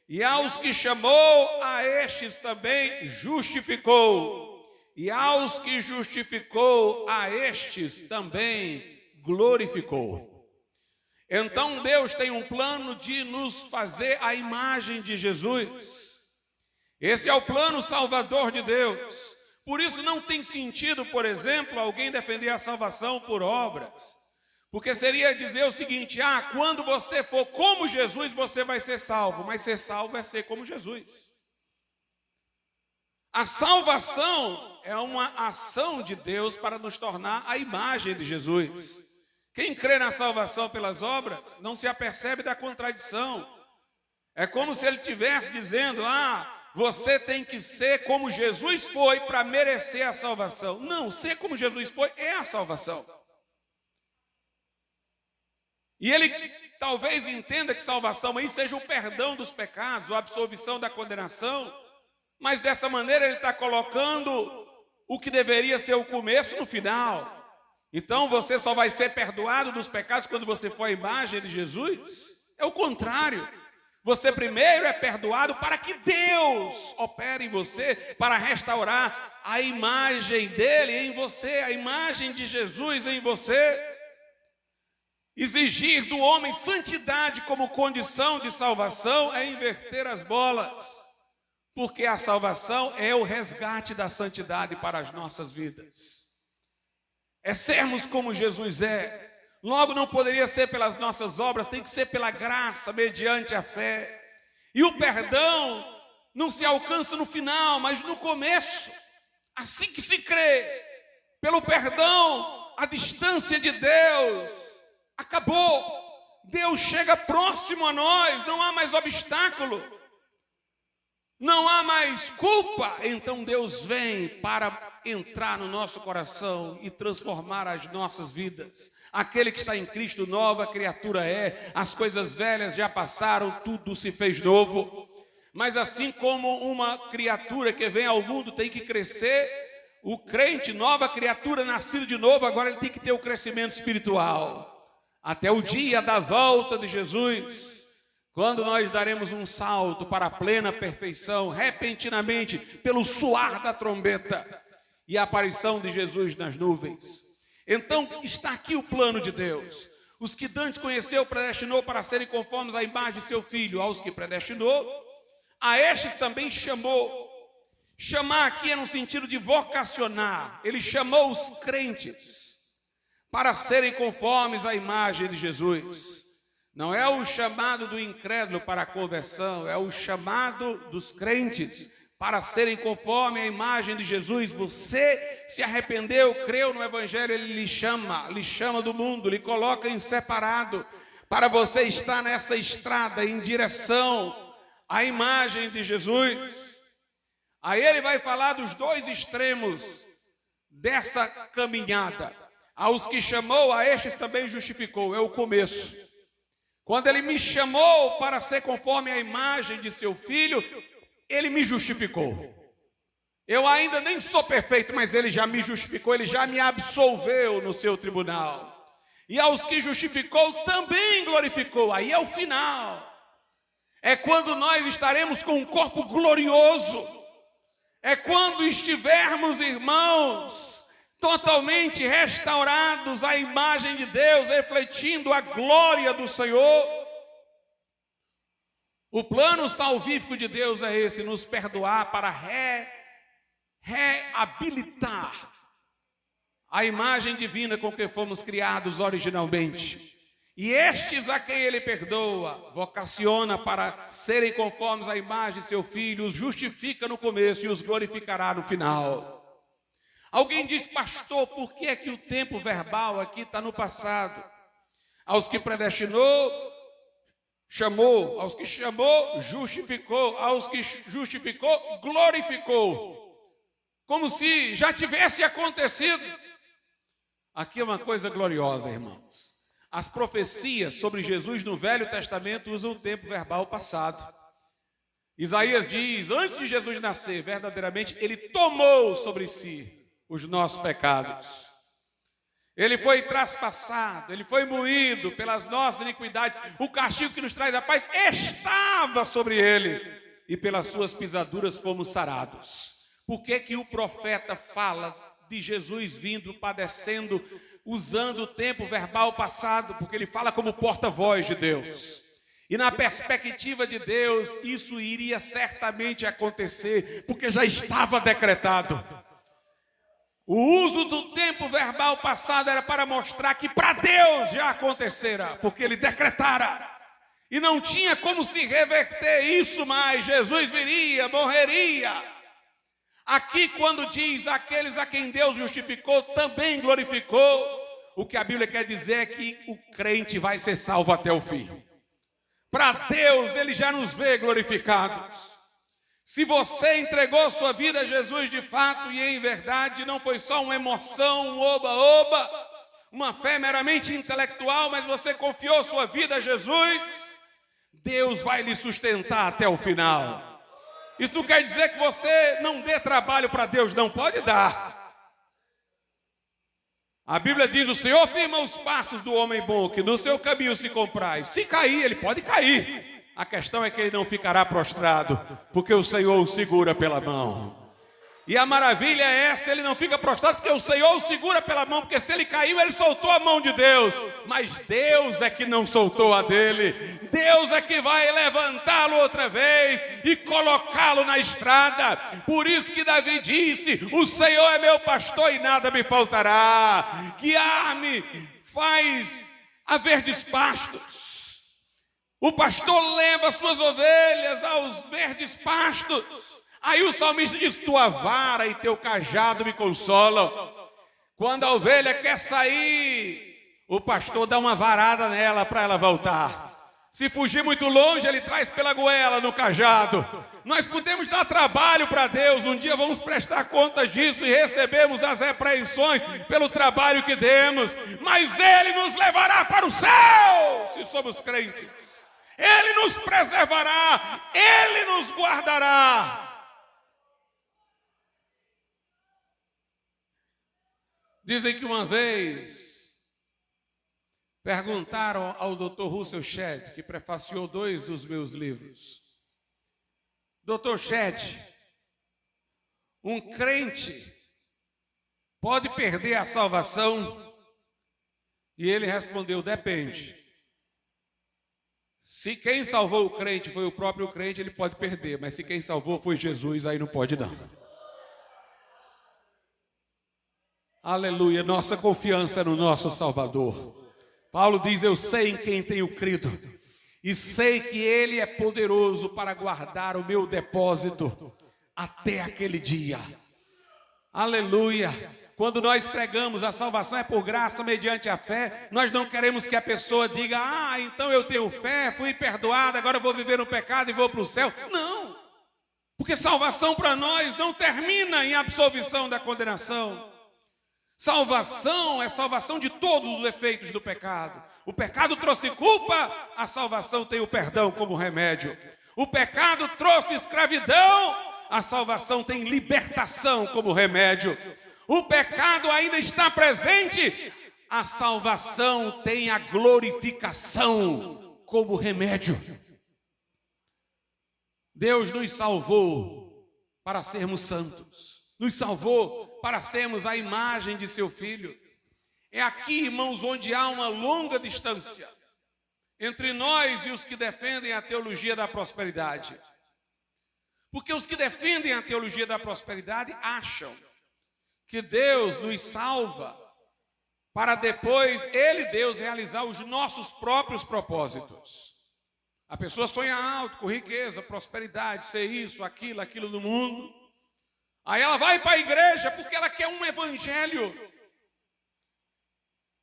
E aos que chamou, a estes também justificou. E aos que justificou, a estes também glorificou. Então Deus tem um plano de nos fazer a imagem de Jesus. Esse é o plano salvador de Deus. Por isso não tem sentido, por exemplo, alguém defender a salvação por obras. Porque seria dizer o seguinte: quando você for como Jesus, você vai ser salvo. Mas ser salvo é ser como Jesus. A salvação é uma ação de Deus para nos tornar a imagem de Jesus. Quem crê na salvação pelas obras não se apercebe da contradição. É como se ele estivesse dizendo: você tem que ser como Jesus foi para merecer a salvação. Não, ser como Jesus foi é a salvação. E ele talvez entenda que salvação aí seja o perdão dos pecados, a absolvição da condenação, mas dessa maneira ele está colocando o que deveria ser o começo no final. Então você só vai ser perdoado dos pecados quando você for a imagem de Jesus? É o contrário. Você primeiro é perdoado para que Deus opere em você, para restaurar a imagem dele em você, a imagem de Jesus em você. Exigir do homem santidade como condição de salvação é inverter as bolas, porque a salvação é o resgate da santidade para as nossas vidas. É sermos como Jesus é. Logo não poderia ser pelas nossas obras, tem que ser pela graça, mediante a fé. E o perdão não se alcança no final, mas no começo. Assim que se crê, pelo perdão, a distância de Deus acabou. Deus chega próximo a nós, não há mais obstáculo, não há mais culpa. Então Deus vem para entrar no nosso coração e transformar as nossas vidas. Aquele que está em Cristo, nova criatura é. As coisas velhas já passaram, tudo se fez novo. Mas assim como uma criatura que vem ao mundo tem que crescer, o crente, nova criatura, nascido de novo, agora ele tem que ter o crescimento espiritual. Até o dia da volta de Jesus, quando nós daremos um salto para a plena perfeição, repentinamente, pelo soar da trombeta e a aparição de Jesus nas nuvens. Então está aqui o plano de Deus. Os que dantes conheceu, predestinou para serem conformes à imagem de seu Filho. Aos que predestinou, a estes também chamou. Chamar aqui é no sentido de vocacionar. Ele chamou os crentes para serem conformes à imagem de Jesus. Não é o chamado do incrédulo para a conversão, é o chamado dos crentes para serem conforme a imagem de Jesus. Você se arrependeu, creu no Evangelho, ele lhe chama do mundo, lhe coloca em separado, para você estar nessa estrada em direção à imagem de Jesus. Aí ele vai falar dos dois extremos dessa caminhada. Aos que chamou, a estes também justificou. É o começo. Quando ele me chamou para ser conforme a imagem de seu filho, ele me justificou. Eu ainda nem sou perfeito, mas ele já me justificou, ele já me absolveu no seu tribunal. E aos que justificou, também glorificou. Aí é o final. É quando nós estaremos com um corpo glorioso. É quando estivermos, irmãos, totalmente restaurados à imagem de Deus, refletindo a glória do Senhor. O plano salvífico de Deus é esse, nos perdoar para reabilitar a imagem divina com que fomos criados originalmente. E estes a quem ele perdoa, vocaciona para serem conformes à imagem de seu filho, os justifica no começo e os glorificará no final. Alguém diz, pastor, por que é que o tempo verbal aqui está no passado? Aos que predestinou, chamou. Aos que chamou, justificou. Aos que justificou, glorificou. Como se já tivesse acontecido. Aqui é uma coisa gloriosa, irmãos. As profecias sobre Jesus no Velho Testamento usam o tempo verbal passado. Isaías diz, antes de Jesus nascer, verdadeiramente, ele tomou sobre si os nossos pecados. Ele foi traspassado, ele foi moído pelas nossas iniquidades. O castigo que nos traz a paz estava sobre ele, e pelas suas pisaduras fomos sarados. Por que que o profeta fala de Jesus vindo, padecendo, usando o tempo verbal passado? Porque ele fala como porta-voz de Deus. E na perspectiva de Deus, isso iria certamente acontecer, porque já estava decretado. O uso do tempo verbal passado era para mostrar que para Deus já acontecera, porque ele decretara. E não tinha como se reverter isso mais. Jesus viria, morreria. Aqui quando diz aqueles a quem Deus justificou, também glorificou. O que a Bíblia quer dizer é que o crente vai ser salvo até o fim. Para Deus, ele já nos vê glorificados. Se você entregou sua vida a Jesus de fato e em verdade, não foi só uma emoção, um oba-oba, uma fé meramente intelectual, mas você confiou sua vida a Jesus, Deus vai lhe sustentar até o final. Isso não quer dizer que você não dê trabalho para Deus, não pode dar. A Bíblia diz, o Senhor firma os passos do homem bom, que no seu caminho se compraz. Se cair, ele pode cair. A questão é que ele não ficará prostrado, porque o Senhor o segura pela mão. E a maravilha é essa, ele não fica prostrado, porque o Senhor o segura pela mão, porque se ele caiu, ele soltou a mão de Deus. Mas Deus é que não soltou a dele. Deus é que vai levantá-lo outra vez e colocá-lo na estrada. Por isso que Davi disse, o Senhor é meu pastor e nada me faltará. Guiar-me faz a verdes pastos. O pastor leva suas ovelhas aos verdes pastos. Aí o salmista diz, tua vara e teu cajado me consolam. Quando a ovelha quer sair, o pastor dá uma varada nela para ela voltar. Se fugir muito longe, ele traz pela goela no cajado. Nós podemos dar trabalho para Deus, um dia vamos prestar contas disso e recebemos as repreensões pelo trabalho que demos. Mas Ele nos levará para o céu, se somos crentes. Ele nos preservará, Ele nos guardará. Dizem que uma vez perguntaram ao Dr. Russell Shedd, que prefaciou 2 dos meus livros. Dr. Shedd, um crente pode perder a salvação? E ele respondeu, depende. Se quem salvou o crente foi o próprio crente, ele pode perder. Mas se quem salvou foi Jesus, aí não pode não. Aleluia, nossa confiança no nosso Salvador. Paulo diz, eu sei em quem tenho crido. E sei que Ele é poderoso para guardar o meu depósito até aquele dia. Aleluia. Quando nós pregamos a salvação é por graça mediante a fé, nós não queremos que a pessoa diga, então eu tenho fé, fui perdoado, agora eu vou viver no pecado e vou para o céu. Não, porque salvação para nós não termina em absolvição da condenação. Salvação é salvação de todos os efeitos do pecado. O pecado trouxe culpa, a salvação tem o perdão como remédio. O pecado trouxe escravidão, a salvação tem libertação como remédio. O pecado ainda está presente, a salvação tem a glorificação como remédio. Deus nos salvou para sermos santos, nos salvou para sermos a imagem de seu Filho. É aqui, irmãos, onde há uma longa distância entre nós e os que defendem a teologia da prosperidade. Porque os que defendem a teologia da prosperidade acham que Deus nos salva para depois Ele, Deus, realizar os nossos próprios propósitos. A pessoa sonha alto, com riqueza, prosperidade, ser isso, aquilo no mundo. Aí ela vai para a igreja porque ela quer um evangelho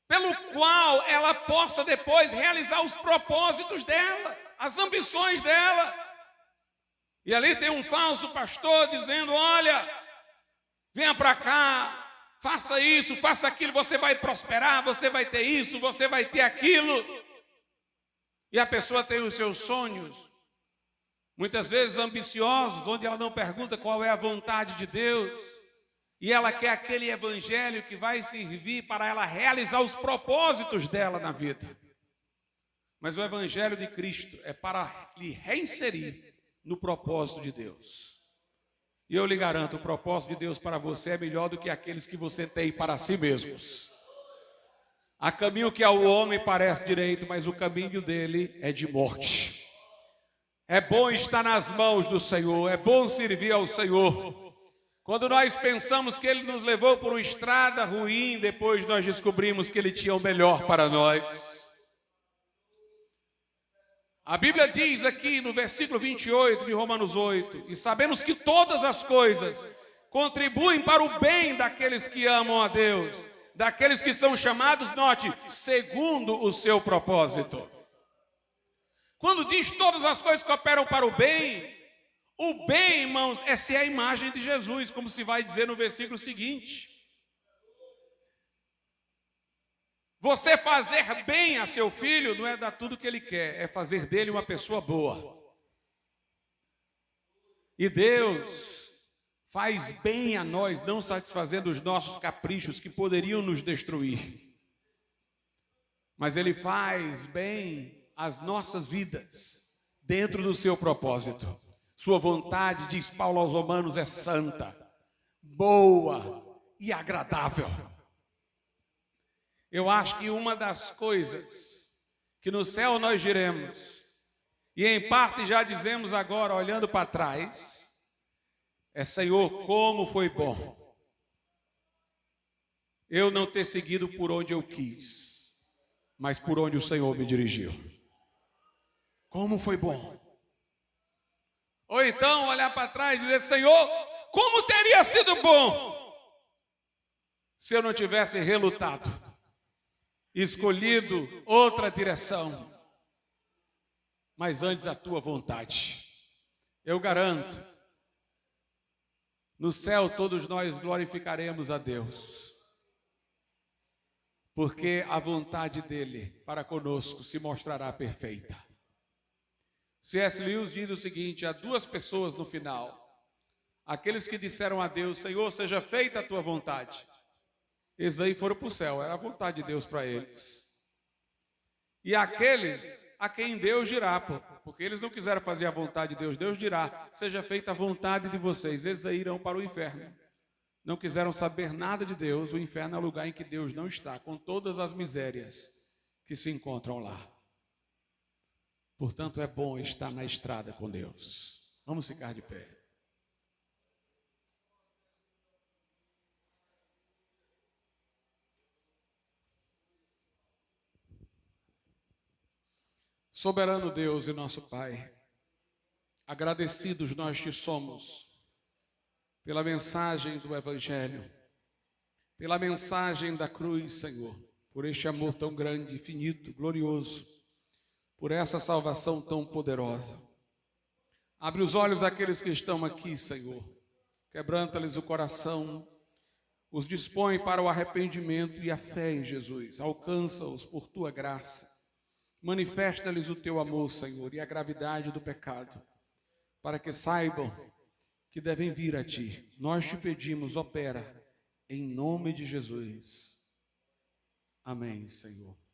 pelo qual ela possa depois realizar os propósitos dela, as ambições dela. E ali tem um falso pastor dizendo: olha, venha para cá, faça isso, faça aquilo, você vai prosperar, você vai ter isso, você vai ter aquilo. E a pessoa tem os seus sonhos, muitas vezes ambiciosos, onde ela não pergunta qual é a vontade de Deus, e ela quer aquele evangelho que vai servir para ela realizar os propósitos dela na vida. Mas o evangelho de Cristo é para lhe reinserir no propósito de Deus. E eu lhe garanto, o propósito de Deus para você é melhor do que aqueles que você tem para si mesmos. Há caminho que ao homem parece direito, mas o caminho dele é de morte. É bom estar nas mãos do Senhor, é bom servir ao Senhor. Quando nós pensamos que Ele nos levou por uma estrada ruim, depois nós descobrimos que Ele tinha o melhor para nós. A Bíblia diz aqui no versículo 28 de Romanos 8: e sabemos que todas as coisas contribuem para o bem daqueles que amam a Deus, daqueles que são chamados, note, segundo o seu propósito. Quando diz todas as coisas cooperam para o bem, irmãos, é ser a imagem de Jesus, como se vai dizer no versículo seguinte. Você fazer bem a seu filho não é dar tudo que ele quer, é fazer dele uma pessoa boa. E Deus faz bem a nós, não satisfazendo os nossos caprichos que poderiam nos destruir. Mas Ele faz bem as nossas vidas, dentro do seu propósito. Sua vontade, diz Paulo aos Romanos, é santa, boa e agradável. Eu acho que uma das coisas que no céu nós diremos, e em parte já dizemos agora, olhando para trás, é: Senhor, como foi bom eu não ter seguido por onde eu quis, mas por onde o Senhor me dirigiu. Como foi bom. Ou então olhar para trás e dizer: Senhor, como teria sido bom se eu não tivesse relutado, escolhido outra direção, mas antes a tua vontade. Eu garanto, no céu todos nós glorificaremos a Deus, porque a vontade dele para conosco se mostrará perfeita. C.S. Lewis diz o seguinte: há duas pessoas no final: aqueles que disseram a Deus: Senhor, seja feita a tua vontade. Eles aí foram para o céu, era a vontade de Deus para eles. E aqueles a quem Deus dirá, porque eles não quiseram fazer a vontade de Deus, Deus dirá: seja feita a vontade de vocês. Eles aí irão para o inferno. Não quiseram saber nada de Deus. O inferno é o lugar em que Deus não está, com todas as misérias que se encontram lá. Portanto, é bom estar na estrada com Deus. Vamos ficar de pé. Soberano Deus e nosso Pai, agradecidos nós te somos pela mensagem do Evangelho, pela mensagem da cruz, Senhor, por este amor tão grande, infinito, glorioso, por essa salvação tão poderosa. Abre os olhos daqueles que estão aqui, Senhor, quebranta-lhes o coração, os dispõe para o arrependimento e a fé em Jesus. Alcança-os por tua graça. Manifesta-lhes o teu amor, Senhor, e a gravidade do pecado, para que saibam que devem vir a ti. Nós te pedimos, opera, em nome de Jesus. Amém, Senhor.